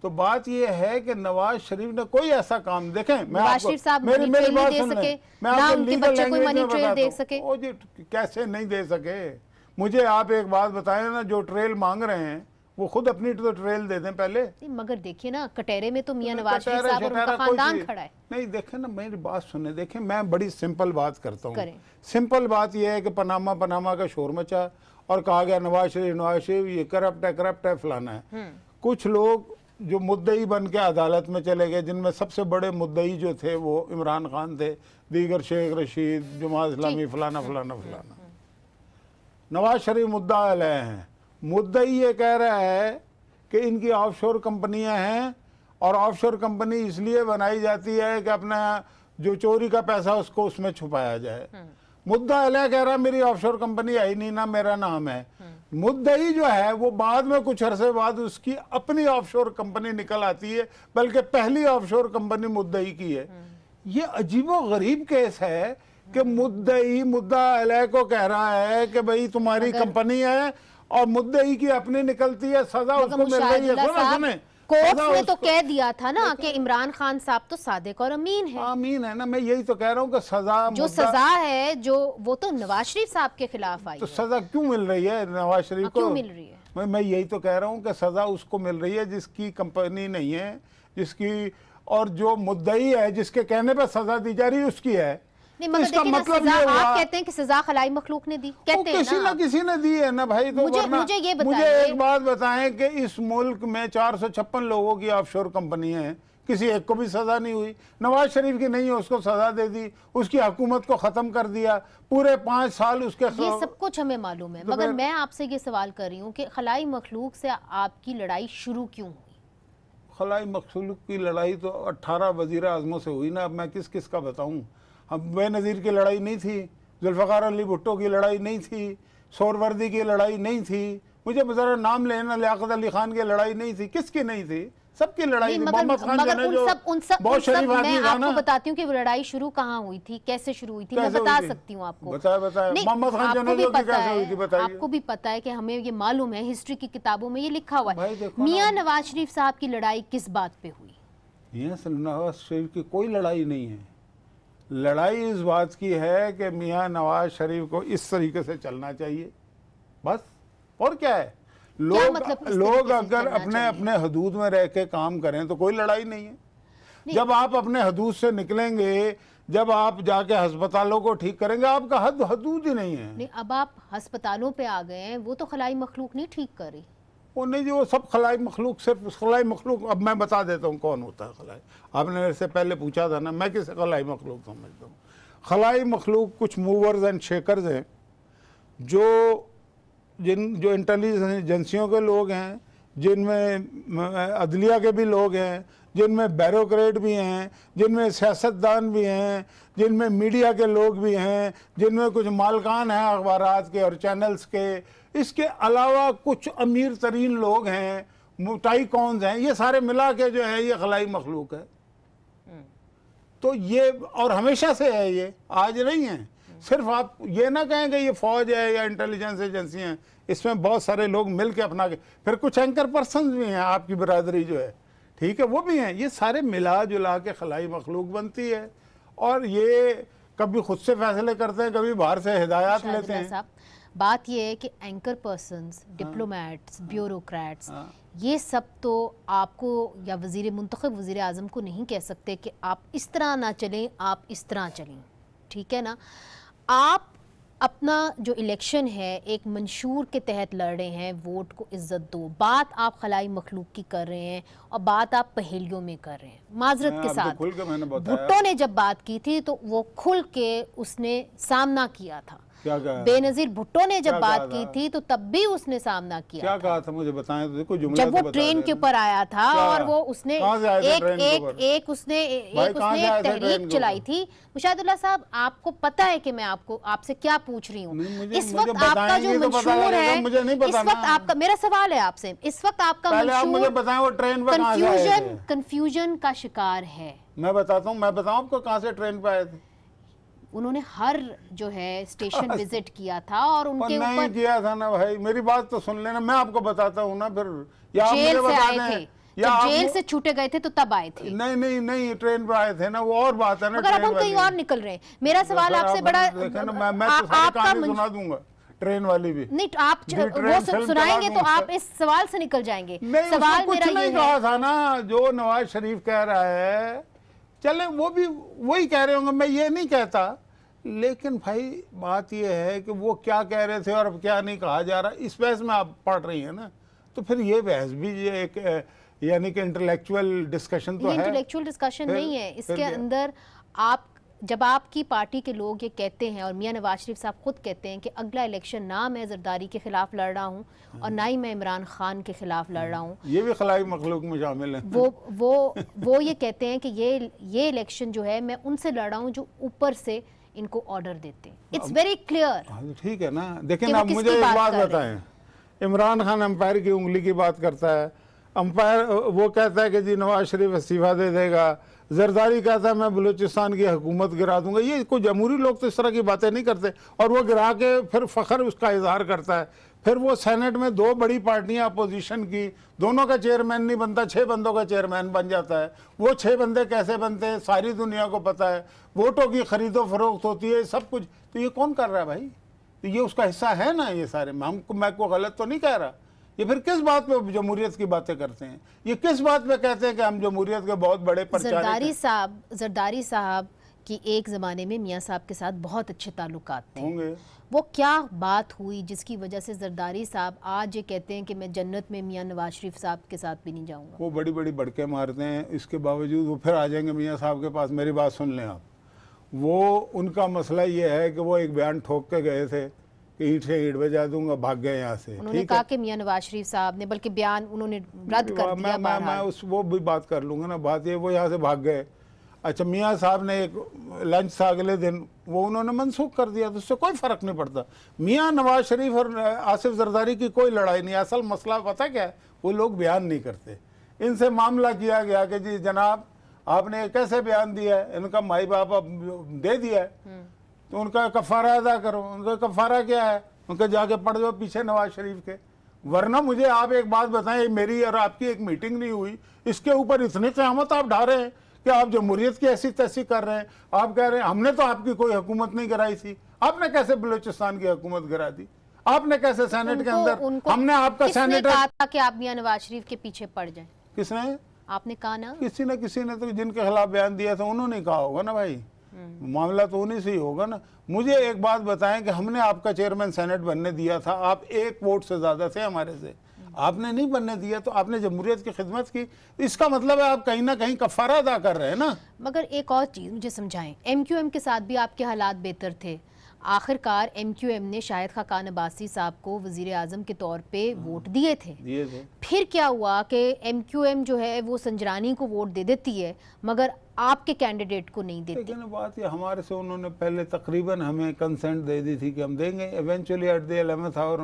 तो बात यह है कि नवाज शरीफ ने कोई ऐसा काम, देखें, मैं आपको मेरी बात सुन लें, मैं आपको लीगल लैंग्वेज में बताता हूं। जी कैसे नहीं दे सके? मुझे आप एक बात बताएं ना, जो ट्रेल मांग रहे हैं वो खुद अपनी तो ट्रेल दे दें पहले। मगर देखिए ना, कटहरे में तो मियां नवाज शरीफ साहब और उनका खानदान खड़ा है। नहीं, देखें ना, मेरी बात सुने, देखें मैं बड़ी सिंपल बात करता हूँ। सिंपल बात यह है कि पनामा का शोर मचा, और कहा गया नवाज शरीफ ये करप्ट है फलाना है। कुछ लोग जो मुद्दई बन के अदालत में चले गए, जिनमें सबसे बड़े मुद्दई जो थे वो इमरान खान थे, दीगर शेख रशीद, जमात इस्लामी, फलाना फलाना फलाना। नवाज शरीफ मुद्दा अलग हैं। मुद्दई ये कह रहा है कि इनकी ऑफशोर कंपनियां हैं और ऑफशोर कंपनी इसलिए बनाई जाती है कि अपना जो चोरी का पैसा उसको उसमें छुपाया जाए। मुद्दा अलग कह रहा है मेरी ऑफशोर कंपनी है ही नहीं, ना मेरा नाम है। मुद्दई जो है वो बाद में कुछ अरसे बाद उसकी अपनी ऑफशोर कंपनी निकल आती है, बल्कि पहली ऑफशोर कंपनी मुद्दई की है। ये अजीबो गरीब केस है कि मुद्दई मुद्दा अलग को कह रहा है कि भाई तुम्हारी कंपनी है और मुद्दई की अपनी निकलती है, सजा उसको मिल रही है। कोर्ट ने तो कह दिया था ना कि इमरान खान साहब तो सादिक और अमीन है। अमीन है ना, मैं यही तो कह रहा हूँ कि सजा जो सजा है जो वो तो नवाज शरीफ साहब के खिलाफ आई तो है। सजा क्यों मिल रही है नवाज शरीफ को? क्यों मिल रही है? मैं यही तो कह रहा हूँ कि सजा उसको मिल रही है जिसकी कंपनी नहीं है, जिसकी, और जो मुद्दई है जिसके कहने पर सजा दी जा रही है उसकी है। नहीं, मगर इसका मतलब सजा, ये हुआ, आप कहते हैं कि सजा खलाई मखलूक ने दी, कहते हैं किसी ना किसी ने दी है ना भाई। तो मुझे ये बताइए, मुझे एक बात बताएं कि इस मुल्क में 456 लोगों की ऑफशोर कंपनी है, किसी एक को भी सजा नहीं हुई। नवाज शरीफ की नहीं है, उसको सजा दे दी, उसकी हुकूमत को खत्म कर दिया, पूरे 5 साल उसके। ये सब कुछ हमें मालूम है, मगर मैं आपसे ये सवाल कर रही हूँ कि खलाई मखलूक से आपकी लड़ाई शुरू क्यों हुई? खलाई मखलूक की लड़ाई तो 18 वजीर आजमों से हुई ना। अब मैं किस किस का बताऊं? अब बेनज़ीर की लड़ाई नहीं थी, जुल्फ़िकार अली भुट्टो की लड़ाई नहीं थी, सोहरावर्दी की लड़ाई नहीं थी, मुझे ज़रा नाम लेना, लियाकत अली खान की लड़ाई नहीं थी, किसकी नहीं थी? सबकी लड़ाई। मोहम्मद खान जो बहुत शरीफ आदमी था ना। आपको बताती हूँ कि वो लड़ाई शुरू कहाँ हुई थी, कैसे शुरू हुई थी, मैं बता सकती हूँ आपको। बताए मोहम्मद खान जो कैसे हुई थी बताइए। आपको भी पता है कि हमें ये मालूम है, हिस्ट्री की किताबों में ये लिखा हुआ है। मियां नवाज शरीफ साहब की लड़ाई किस बात पे हुई? मियां नवाज शरीफ की कोई लड़ाई नहीं है। लड़ाई इस बात की है कि मियां नवाज शरीफ को इस तरीके से चलना चाहिए, बस। और क्या है? लोग अगर अपने अपने हदूद में रह के काम करें तो कोई लड़ाई नहीं है। जब आप अपने हदूद से निकलेंगे, जब आप जाके अस्पतालों को ठीक करेंगे, आपका हदूद ही नहीं है। नहीं, अब आप अस्पतालों पे आ गए हैं, वो तो खलाई मखलूक नहीं ठीक कर रही। वो नहीं, जो सब खलाई मखलूक, सिर्फ खलाई मखलूक। अब मैं बता देता हूँ कौन होता है खलाई। आपने मेरे से पहले पूछा था ना, मैं किसे खलाई मखलूक समझता हूँ? खलाई मखलूक कुछ मूवर्स एंड शेकर्स हैं, जो इंटेलिजेंस एजेंसियों के लोग हैं, जिनमें अदलिया के भी लोग हैं, जिनमें बैरोक्रेट भी हैं, जिनमें सियासतदान भी हैं, जिनमें मीडिया के लोग भी हैं, जिनमें कुछ मालकान हैं अखबारात के और चैनल्स के। इसके अलावा कुछ अमीर तरीन लोग हैं, टाइकॉन्स हैं, ये सारे मिला के जो है ये खलाई मखलूक है। तो ये, और हमेशा से है, ये आज नहीं है। सिर्फ आप ये ना कहें कि ये फौज है या इंटेलिजेंस एजेंसी हैं, इसमें बहुत सारे लोग मिल के अपना के, फिर कुछ एंकर पर्सन भी हैं, आपकी बिरादरी जो है, ठीक है, वो भी हैं। ये सारे मिला जुला के खलाई मखलूक बनती है। और ये कभी खुद से फैसले करते हैं, कभी बाहर से हिदायत लेते हैं। बात ये है कि एंकर पर्सन्स, डिप्लोमेट्स, ब्यूरोक्रेट्स, ये सब तो आपको या वज़ीर मुंतखब वज़ीर आज़म को नहीं कह सकते कि आप इस तरह ना चलें, आप इस तरह चलें, ठीक है ना। आप अपना जो इलेक्शन है एक मंशूर के तहत लड़ रहे हैं, वोट को इज्जत दो। बात आप खलाई मखलूक की कर रहे हैं और बात आप पहेलियों में कर रहे हैं। माजरत के साथ भुट्टो ने जब बात की थी तो वो खुल के उसने सामना किया था। बेनजीर भुट्टो ने जब बात की थी तो तब भी उसने सामना किया। क्या कहा था मुझे बताएं तो। देखो जुमला जब वो ट्रेन के ऊपर आया था और वो उसने एक तहरीक चलाई थी। मुशाहिदुल्लाह साहब, आपको पता है कि मैं आपसे क्या पूछ रही हूँ? इस वक्त आपका जो मंशूर है, इस वक्त आपका, मेरा सवाल है आपसे, इस वक्त आपका मंशूर कंफ्यूजन का शिकार है। मैं बताता हूँ, मैं बताऊँ आपको कहाँ से ट्रेन पे आए थे। उन्होंने हर जो है स्टेशन विजिट किया था और उनके ऊपर नहीं किया था ना भाई, मेरी बात तो सुन लेना, मैं आपको बताता हूँ ना। फिर या जेल से आए थे, जब जेल से छूटे गए थे तो तब आए थे। नहीं ट्रेन पे आए थे ना, वो और बात है ना। मगर अब हम कहीं और निकल रहे हैं। मेरा सवाल आपसे बड़ा, मैं आपका सुना दूंगा ट्रेन वाली भी। नहीं, आप वो सुनाएंगे तो आप इस सवाल से निकल जाएंगे। सवाल मेरा ये कहा था ना, जो नवाज शरीफ कह रहा है, चले वो भी वही कह रहे होंगे। मैं ये नहीं कहता लेकिन भाई बात यह है कि वो क्या कह रहे थे और अब क्या नहीं कहा जा रहा, इस बहस में आप पढ़ रही हैं ना, तो फिर ये बहस भी ये एक यानी कि इंटेलेक्चुअल डिस्कशन तो है। इंटेलेक्चुअल डिस्कशन नहीं है, इसके अंदर आप जब आपकी पार्टी के लोग ये कहते हैं और मियां नवाज शरीफ साहब खुद कहते हैं कि अगला इलेक्शन ना मैं जरदारी के खिलाफ लड़ रहा हूँ और ना ही मैं इमरान खान के खिलाफ लड़ रहा हूँ, ये भी खलाई मखलूक में शामिल है। वो ये कहते हैं कि ये इलेक्शन जो है मैं उनसे लड़ रहा हूँ जो ऊपर से इनको ऑर्डर देते हैं। It's very clear. ठीक है ना, देखिए आप मुझे एक बात बताएं, इमरान खान अंपायर की उंगली की बात करता है, अंपायर वो कहता है कि जी नवाज शरीफ इस्तीफा दे देगा, जरदारी कहता है मैं बलूचिस्तान की हुकूमत गिरा दूंगा। ये कोई जमहूरी लोग तो इस तरह की बातें नहीं करते, और वो गिरा के फिर फखर उसका इजहार करता है। फिर वो सेनेट में दो बड़ी पार्टियां अपोजिशन की, दोनों का चेयरमैन नहीं बनता, 6 बंदों का चेयरमैन बन जाता है। वो 6 बंदे कैसे बनते हैं सारी दुनिया को पता है, वोटों की खरीदो फरोख्त होती है, सब कुछ। तो ये कौन कर रहा है भाई? तो ये उसका हिस्सा है ना, ये सारे। मैं को गलत तो नहीं कह रहा। ये फिर किस बात पे जमहूरियत की बातें करते हैं? ये किस बात पे कहते हैं कि हम जमहूरियत के बहुत बड़े प्रचारक हैं? जरदारी साहब की एक ज़माने में मियाँ साहब के साथ बहुत अच्छे ताल्लुकात थे होंगे। वो क्या बात हुई जिसकी वजह से जरदारी साहब आज ये कहते हैं कि मैं जन्नत में मियाँ नवाज शरीफ साहब के साथ भी नहीं जाऊंगा? वो बड़ी बड़ी बड़के मारते हैं, इसके बावजूद वो फिर आ जाएंगे मियाँ साहब के पास। मेरी बात सुन लें आप, वो उनका मसला ये है कि वो एक बयान ठोक के गए थे कि ईंट से ईंट बजा दूंगा, भाग गए यहाँ से। उन्होंने कहा कि मियाँ नवाज शरीफ साहब ने, बल्कि बयान उन्होंने रद्द कर दिया। मैं वो भी बात कर लूंगा ना। बात ये वो यहाँ से भाग गए। अच्छा, मियाँ साहब ने एक लंच था अगले दिन, वो उन्होंने मनसूख कर दिया, तो उससे कोई फ़र्क नहीं पड़ता। मियाँ नवाज शरीफ और आसिफ जरदारी की कोई लड़ाई नहीं। असल मसला पता क्या है? वो लोग बयान नहीं करते। इनसे मामला किया गया कि जी जनाब आपने कैसे बयान दिया है, इनका माई बाप दे दिया है तो उनका कफ़ारा अदा करो। उनका कफ़ारा क्या है? उनका जाके पढ़ जाओ पीछे नवाज शरीफ के। वरना मुझे आप एक बात बताएं, मेरी और आपकी एक मीटिंग नहीं हुई, इसके ऊपर इतनी क़यामत आप ढा रहे हैं कि आप जमहूरियत की ऐसी तैसी कर रहे हैं। आप कह रहे हैं हमने तो आपकी कोई हुकूमत नहीं गिराई थी। आपने कैसे बलूचिस्तान की हुकूमत गिरा दी? आपने कैसे सेनेट के अंदर, हमने आपका सेनेटर कहा था कि आप मियां नवाज शरीफ के पीछे पड़ जाएं? किसने? आपने कहा ना। किसी ने तो जिनके खिलाफ बयान दिया था उन्होंने कहा होगा ना भाई। मामला तो उन्हीं से ही होगा ना। मुझे एक बात बताएं कि हमने आपका चेयरमैन सेनेट बनने दिया था, आप 1 वोट से ज्यादा थे हमारे से, आपने नहीं बनने दिया, तो आपने जमहूरियत की खिदमत की। इसका मतलब है आप कहीं ना कहीं कफारा अदा कर रहे हैं ना। मगर एक और चीज़ मुझे समझाएं, MQM के साथ भी आपके हालात बेहतर थे। आखिरकार MQM ने शाहिद खाकान अब्बासी साहब को वजीर आजम के तौर पे वोट दिए थे। फिर क्या हुआ कि MQM जो है वो संजरानी को वोट दे देती है मगर आपके कैंडिडेट को नहीं देती। लेकिन बात ये हमारे से उन्होंने पहले तकरीबन हमें कंसेंट दे दी थी कि हम देंगे। Eventually at the 11th our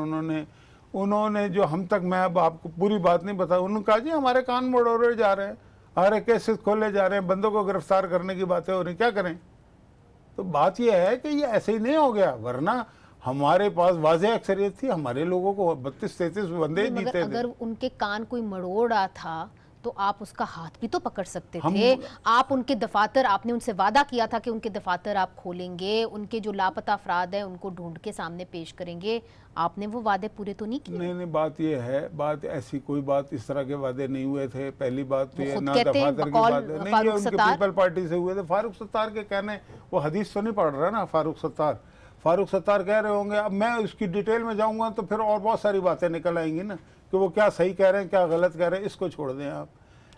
उन्होंने जो हम तक, मैं अब आपको पूरी बात नहीं बता, उन्होंने कहा जी हमारे कान मोड़े जा रहे हैं, हमारे केसेस खोले जा रहे हैं, बंदों को गिरफ्तार करने की बातें हो रही, क्या करें? तो बात यह है कि ये ऐसे ही नहीं हो गया, वरना हमारे पास वाज़ेह अक्सरियत थी, हमारे लोगों को 32-33 बंदे जीते थे। अगर उनके कान कोई मरोड़ रहा था तो आप उसका हाथ भी तो पकड़ सकते थे। आप उनके दफातर, आपने उनसे वादा किया था कि उनके दफातर आप खोलेंगे, उनके जो लापता अफराद हैं उनको ढूंढ के सामने पेश करेंगे। आपने वो वादे पूरे तो नहीं किए। नहीं, बात ये है, बात ऐसी कोई बात इस तरह के वादे नहीं हुए थे। पहली बात तो ये ना दफातर की बात नहीं, ये उनके पीपल पार्टी से हुए थे। फारूक सत्तार के कहने, वो हदीस तो नहीं पढ़ रहा ना फारूक सत्तार कह रहे होंगे। अब मैं उसकी डिटेल में जाऊंगा तो फिर और बहुत सारी बातें निकल आएंगी ना कि वो क्या सही कह रहे हैं क्या गलत कह रहे हैं, इसको छोड़ दें आप।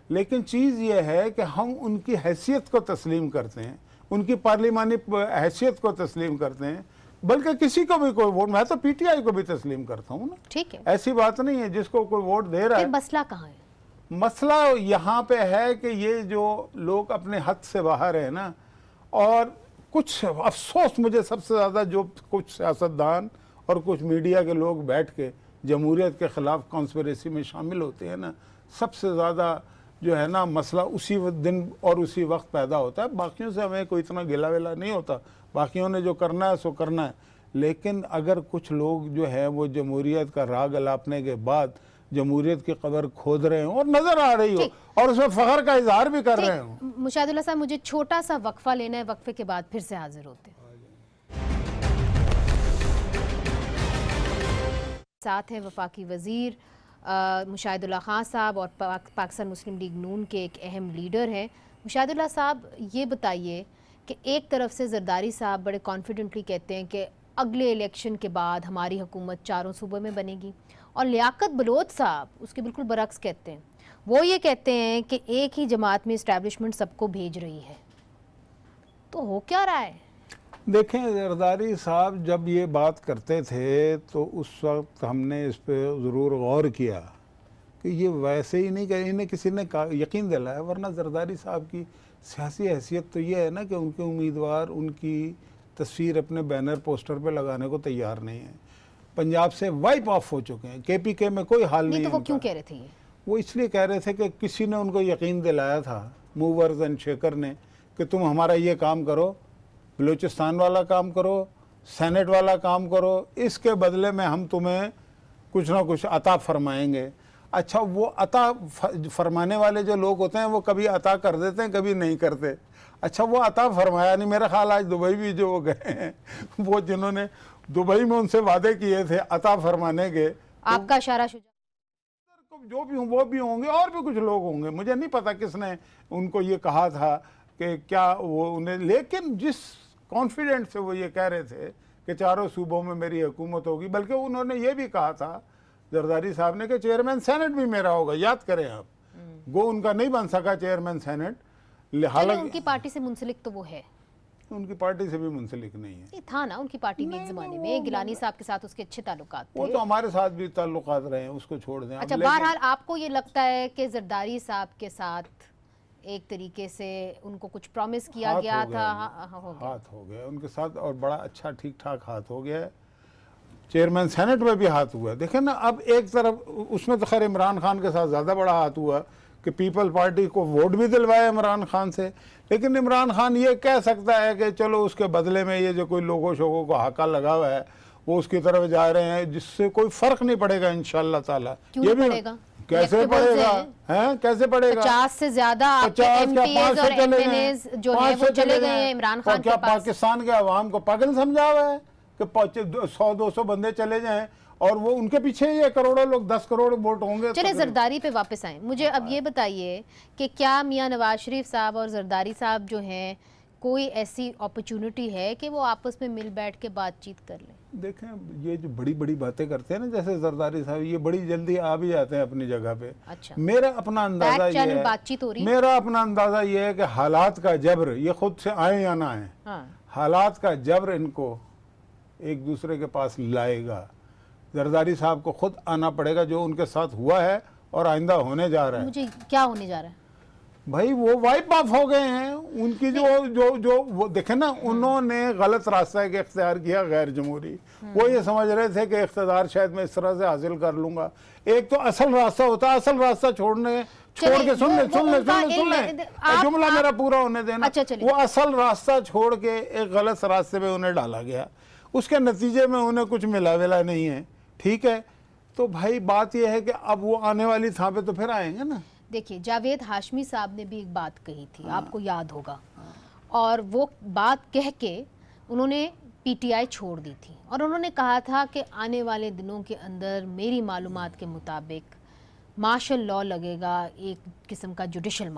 लेकिन चीज़ ये है कि हम उनकी हैसियत को तस्लीम करते हैं, उनकी पार्लिमानी हैसियत को तस्लीम करते हैं, बल्कि किसी को भी कोई वोट, मैं तो PTI को भी तस्लीम करता हूँ ना। ठीक है, ऐसी बात नहीं है जिसको कोई वोट दे रहा है। मसला कहाँ है? मसला यहाँ पे है कि ये जो लोग अपने हद से बाहर है ना, और कुछ अफसोस मुझे सबसे ज़्यादा जो कुछ सियासतदान और कुछ मीडिया के लोग बैठ के जमहूरियत के ख़िलाफ़ कॉन्स्पिरेसी में शामिल होते हैं ना, सबसे ज़्यादा जो है ना मसला उसी दिन और उसी वक्त पैदा होता है। बाकियों से हमें कोई इतना गिला विला नहीं होता, बाकियों ने जो करना है सो करना है। लेकिन अगर कुछ लोग जो है वो जमहूरियत का राग अलापने के बाद जमहूरियत की कब्र खोद रहे हो और नजर आ रही हो और उसमें फख्र का इजहार भी कर रहे हो। मुशाहिदुल्लाह साहब, मुझे छोटा सा वक्फा लेना है, वक्फे के बाद फिर से हाजिर होते हैं। साथ हैं वफाकी वजीर मुशाहिदुल्लाह खान साहब और पाकिस्तान मुस्लिम लीग नून के एक अहम लीडर हैं। मुशाहिदुल्लाह साहब, ये बताइए कि एक तरफ से जरदारी साहब बड़े कॉन्फिडेंटली कहते हैं कि अगले इलेक्शन के बाद हमारी हुकूमत चारों सूबों में बनेगी, और लियाकत बलोच साहब उसके बिल्कुल बरक्स कहते हैं। वो ये कहते हैं कि एक ही जमात में इस्टेब्लिशमेंट सबको भेज रही है। तो हो क्या रहा है? देखें, जरदारी साहब जब ये बात करते थे तो उस वक्त हमने इस पर ज़रूर गौर किया कि ये वैसे ही नहीं कहे, इन्हें किसी ने यकीन दिलाया, वरना जरदारी साहब की सियासी हैसियत तो ये है ना कि उनके उम्मीदवार उनकी तस्वीर अपने बैनर पोस्टर पे लगाने को तैयार नहीं है। पंजाब से वाइप ऑफ हो चुके हैं, KPK में कोई हाल नहीं तो है। वो क्यों कह रहे थे ये? वो इसलिए कह रहे थे कि किसी ने उनको यकीन दिलाया था, मूवर्स एंड शेकर ने, कि तुम हमारा ये काम करो, बलूचिस्तान वाला काम करो, सेनेट वाला काम करो, इसके बदले में हम तुम्हें कुछ ना कुछ अता फरमाएंगे। अच्छा, वो अता फरमाने वाले जो लोग होते हैं वो कभी अता कर देते हैं, कभी नहीं करते। अच्छा, वो अता फरमाया नहीं। मेरा ख्याल आज दुबई भी जो गए हैं, वो जिन्होंने दुबई में उनसे वादे किए थे अता फरमाने के, आपका इशारा जो भी वो भी होंगे और भी कुछ लोग होंगे, मुझे नहीं पता किसने उनको ये कहा था कि क्या वो उन्हें, लेकिन जिस कॉन्फिडेंट से वो ये कह रहे थे कि चारों सूबों में मेरी हुकूमत होगी, बल्कि उन्होंने ये भी कहा था जरदारी साहब ने कि चेयरमैन सेनेट भी मेरा होगा। याद करें आप, वो उनका नहीं बन सका चेयरमैन सेनेट, हालांकि उनकी पार्टी से मुंसलिक तो वो है, उनकी पार्टी से भी मुंसलिक नहीं है। ये था ना उनकी पार्टी में एक ज़माने में, गिलानी साहब के साथ उसके अच्छे ताल्लुकात थे। वो तो हमारे साथ भी ताल्लुकात रहे हैं, उसको छोड़ दें। अच्छा, बहरहाल आपको ये लगता है कि जरदारी साहब के साथ एक तरीके से उनको कुछ प्रॉमिस किया गया था, हाथ हो गया उनके साथ, और बड़ा अच्छा ठीक ठाक हाथ हो गया है। चेयरमैन सेनेट में भी हाथ हुआ। देखें ना, अब एक तरफ उसमें तो खैर इमरान खान के साथ ज़्यादा बड़ा हाथ हुआ कि पीपल पार्टी को वोट भी दिलवाया इमरान खान से, लेकिन इमरान खान ये कह सकता है कि चलो उसके बदले में ये जो कोई लोगों शोगों को हाका लगा हुआ है वो उसकी तरफ जा रहे हैं, जिससे कोई फ़र्क नहीं पड़ेगा इंशाअल्लाह ताला। ये भी पड़ेगा? कैसे पड़ेगा? हैं, कैसे पड़ेगा? 50 से ज्यादा MPs और MNAs जो है वो चले गए हैं इमरान खान के पास। पाकिस्तान के अवाम को पागल समझा हुआ है कि 100-200 बंदे चले जाएं और वो उनके पीछे ये करोड़ों लोग, 10 करोड़ वोट होंगे। चले जरदारी पे वापस आए। मुझे अब ये बताइए कि क्या मियां नवाज शरीफ साहब और जरदारी साहब जो हैं, कोई ऐसी अपॉर्चुनिटी है कि वो आपस में मिल बैठ के बातचीत कर लें? देखें, ये जो बड़ी बड़ी बातें करते हैं ना, जैसे जरदारी साहब, ये बड़ी जल्दी आ भी जाते हैं अपनी जगह पे। अच्छा, मेरा अपना अंदाजा ये है, बातचीत हो रही है, मेरा अपना अंदाजा ये है कि हालात का जबर, ये खुद से आए या ना आए, हालात का जबर इनको एक दूसरे के पास लाएगा। जरदारी साहब को खुद आना पड़ेगा, जो उनके साथ हुआ है और आइंदा होने जा रहा है। मुझे क्या होने जा रहा है भाई? वो वाइप ऑफ हो गए हैं। उनकी जो वो देखे ना, उन्होंने गलत रास्ता एक इख्तियार किया, गैर जमहूरी। वो ये समझ रहे थे कि इख्तियार शायद मैं इस तरह से हासिल कर लूंगा। एक तो असल रास्ता होता है, असल रास्ता छोड़ के सुन ले जुमला मेरा पूरा होने देना। वो असल रास्ता छोड़ के एक गलत रास्ते पे उन्हें डाला गया, उसके नतीजे में उन्हें कुछ मिला विला नहीं है। ठीक है, तो भाई बात यह है कि अब वो आने वाली था पे तो फिर आएंगे ना। देखिए, जावेद हाशमी साहब ने भी एक बात कही थी, आपको याद होगा, और वो बात कह के उन्होंने PTI छोड़ दी थी, और उन्होंने कहा था कि आने वाले दिनों के अंदर मेरी मालूमात के मुताबिक मार्शल लॉ लगेगा, एक किस्म का जुडिशल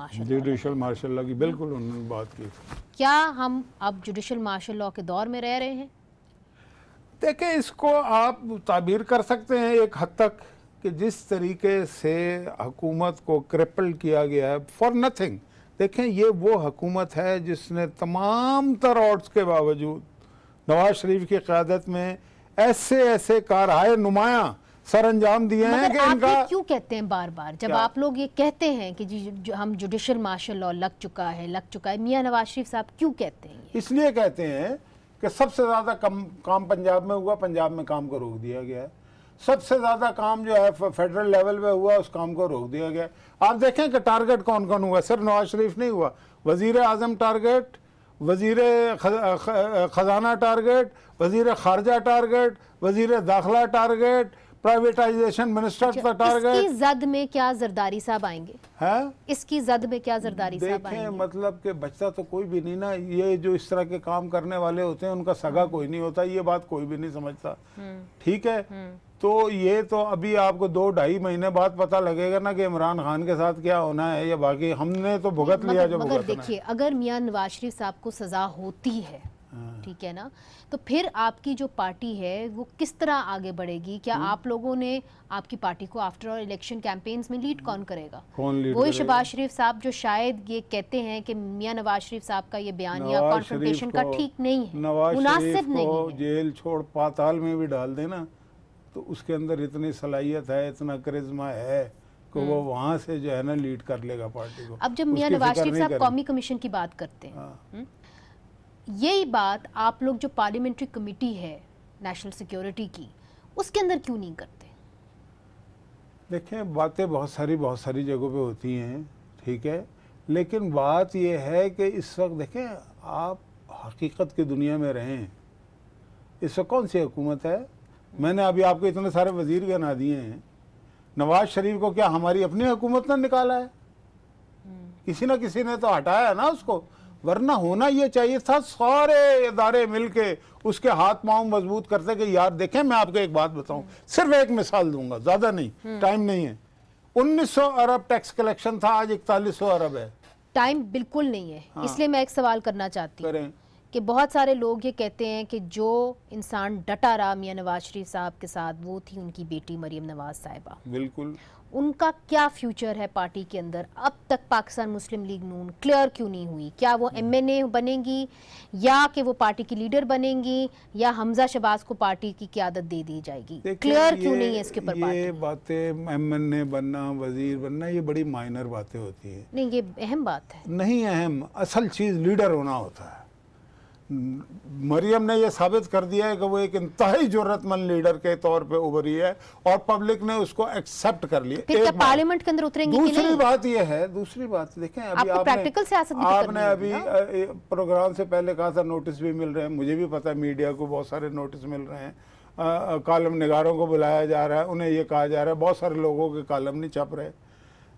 मार्शल लॉ की बिल्कुल उन्होंने बात की। क्या हम अब जुडिशल मार्शल लॉ के दौर में रह रहे हैं? देखिए, इसको आप ताबीर कर सकते हैं एक हद तक कि जिस तरीके से हुकूमत को क्रिपल किया गया है फॉर नथिंग। देखें, ये वो हुकूमत है जिसने तमाम तर ऑड्स के बावजूद नवाज शरीफ की क़यादत में ऐसे कारहाय नुमायां सर अंजाम दिए हैं कि इनका। क्यों कहते हैं बार बार, जब आप लोग ये कहते हैं कि जी हम जुडिशल मार्शल लॉ लग चुका है, मियां नवाज शरीफ साहब क्यों कहते हैं? इसलिए कहते हैं कि सबसे ज़्यादा काम पंजाब में हुआ, पंजाब में काम को रोक दिया गया है। सबसे ज़्यादा काम जो है फेडरल लेवल पे हुआ, उस काम को रोक दिया गया। आप देखें कि टारगेट कौन कौन हुआ, सिर्फ नवाज शरीफ नहीं हुआ, वज़ीर आज़म टारगेट, वज़ीर ख़जाना टारगेट, वज़ीर ख़ारजा टारगेट, वज़ीर दाखिला टारगेट, प्राइवेटाइजेशन मिनिस्टर का टारगेट। इसकी जद में क्या जरदारी साहब आएंगे? हैं? इसकी जद में क्या जरदारी साहब आएंगे? देखें, मतलब कि बचता तो कोई भी नहीं ना। ये जो इस तरह के काम करने वाले होते हैं उनका सगा कोई नहीं होता, ये बात कोई भी नहीं समझता। ठीक है, तो ये तो अभी आपको 2-2.5 महीने बाद पता लगेगा ना कि इमरान खान के साथ क्या होना है, या बाकी हमने तो भुगत लिया जो मगर भुगतना देखिए, अगर मियां नवाज शरीफ साहब को सजा होती है, ठीक है ना, तो फिर आपकी जो पार्टी है वो किस तरह आगे बढ़ेगी? क्या आप लोगों ने आपकी पार्टी को आफ्टर ऑल इलेक्शन कैंपेन्स में लीड कौन करेगा? कौन लीड वही करेगा? शहबाज शरीफ साहब जो शायद ये कहते हैं कि मियां नवाज शरीफ साहब का ये बयान या कॉन्फ्रंटेशन का ठीक नहीं है, मुनासिब नहीं है। जेल छोड़ पाताल में भी डाल देना तो उसके अंदर इतनी सलाहियत है, इतना करिश्मा है कि वो वहाँ से जो है ना लीड कर लेगा पार्टी को। अब जब मियां नवाज शरीफ साहब कौमी कमीशन की बात करते हैं, यही बात आप लोग जो पार्लियामेंट्री कमेटी है नेशनल सिक्योरिटी की, उसके अंदर क्यों नहीं करते? देखें, बातें बहुत सारी जगहों पे होती हैं, ठीक है, लेकिन बात यह है कि इस वक्त देखें, आप हकीकत की दुनिया में रहें। इस वक्त कौन सी हुकूमत है? मैंने अभी आपको इतने सारे वजीर गिना दिए हैं। नवाज शरीफ को क्या हमारी अपनी हुकूमत ने निकाला है? किसी ना किसी ने तो हटाया है ना उसको, वरना होना ये चाहिए था सारे इदारे मिलके उसके हाथ पांव मजबूत करते कि यार देखें, मैं आपको एक बात बताऊं, सिर्फ एक मिसाल दूंगा, ज्यादा नहीं, टाइम नहीं है। 1900 अरब टैक्स कलेक्शन था, आज 4100 अरब है। टाइम बिल्कुल नहीं है। हाँ। इसलिए मैं एक सवाल करना चाहती हूँ कि बहुत सारे लोग ये कहते हैं कि जो इंसान डटा रहा मियां नवाज शरीफ साहब के साथ, वो थी उनकी बेटी मरियम नवाज साहिबा। बिल्कुल। उनका क्या फ्यूचर है पार्टी के अंदर? अब तक पाकिस्तान मुस्लिम लीग नून क्लियर क्यों नहीं हुई? क्या वो MNA बनेंगी, या कि वो पार्टी की लीडर बनेंगी, या हमजा शहबाज को पार्टी की क़यादत दे दी जाएगी? क्लियर क्यों नहीं है इसके ऊपर पार्टी? ये बातें MNA बनना, वजीर बनना, ये बड़ी माइनर बातें होती हैं। नहीं, ये अहम बात है। नहीं अहम, असल चीज़ लीडर होना होता है। मरियम ने यह साबित कर दिया है कि वो एक इंतहाई जरूरतमंद लीडर के तौर पे उभरी है और पब्लिक ने उसको एक्सेप्ट कर लिया। फिर क्या पार्लियामेंट के अंदर उतरेंगी कि नहीं? दूसरी बात यह है, दूसरी बात देखें, अभी आपने अभी प्रोग्राम से पहले कहा था नोटिस भी मिल रहे हैं, मुझे भी पता है, मीडिया को बहुत सारे नोटिस मिल रहे हैं, कॉलम निगारों को बुलाया जा रहा है, उन्हें ये कहा जा रहा है बहुत सारे लोगों के कॉलम नहीं छप रहे।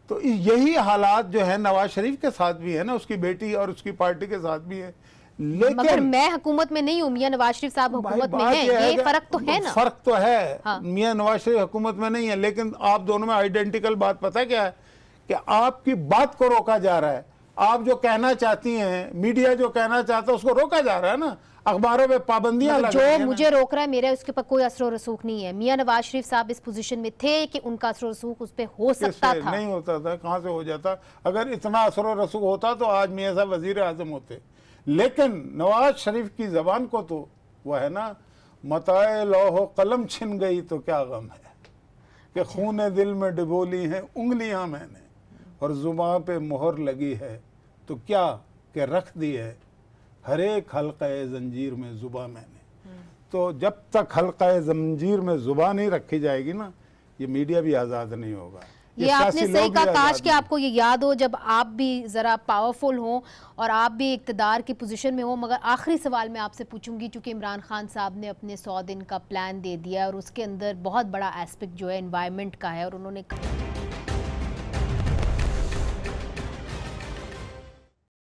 तो यही हालात जो है नवाज शरीफ के साथ भी है ना, उसकी बेटी और उसकी पार्टी के साथ भी है। लेकिन मगर मैं हुकूमत में नहीं हूँ, मियां नवाज शरीफ साहब हुकूमत में हैं, ये फर्क तो है ना? फर्क तो है। हाँ। मियां नवाज शरीफ हुकूमत में नहीं है, लेकिन आप दोनों में आइडेंटिकल बात पता है क्या है? कि आपकी बात को रोका जा रहा है। आप जो कहना चाहती हैं, मीडिया जो कहना चाहता है, उसको रोका जा रहा है ना, अखबारों में पाबंदियां लग रही हैं। जो मुझे रोक रहा है, मेरे उसके ऊपर कोई असर रसूख नहीं है। मियां नवाज शरीफ साहब इस पोजीशन में थे कि उनका असर रसूख उस पर हो सकता था। नहीं होता था, कहाँ से हो जाता? अगर इतना असर रसूख होता तो आज मियां साहब वजीर आजम होते। लेकिन नवाज शरीफ की जबान को तो वो है ना, मताए लौह कलम छिन गई तो क्या गम है, कि खून दिल में डुबोली हैं उंगलियां मैंने, और जुबान पे मोहर लगी है तो क्या कि रख दी है हर एक हल्क़े जंजीर में जुबान मैंने। तो जब तक हल्क़े जंजीर में जुबान नहीं रखी जाएगी ना, ये मीडिया भी आज़ाद नहीं होगा। ये आपने सही कहा, काश कि आपको ये याद हो जब आप भी ज़रा पावरफुल हों और आप भी इक़्तिदार की पोजीशन में हो। मगर आखिरी सवाल मैं आपसे पूछूंगी, चूँकि इमरान खान साहब ने अपने 100 दिन का प्लान दे दिया और उसके अंदर बहुत बड़ा एस्पेक्ट जो है एनवायरनमेंट का है, और उन्होंने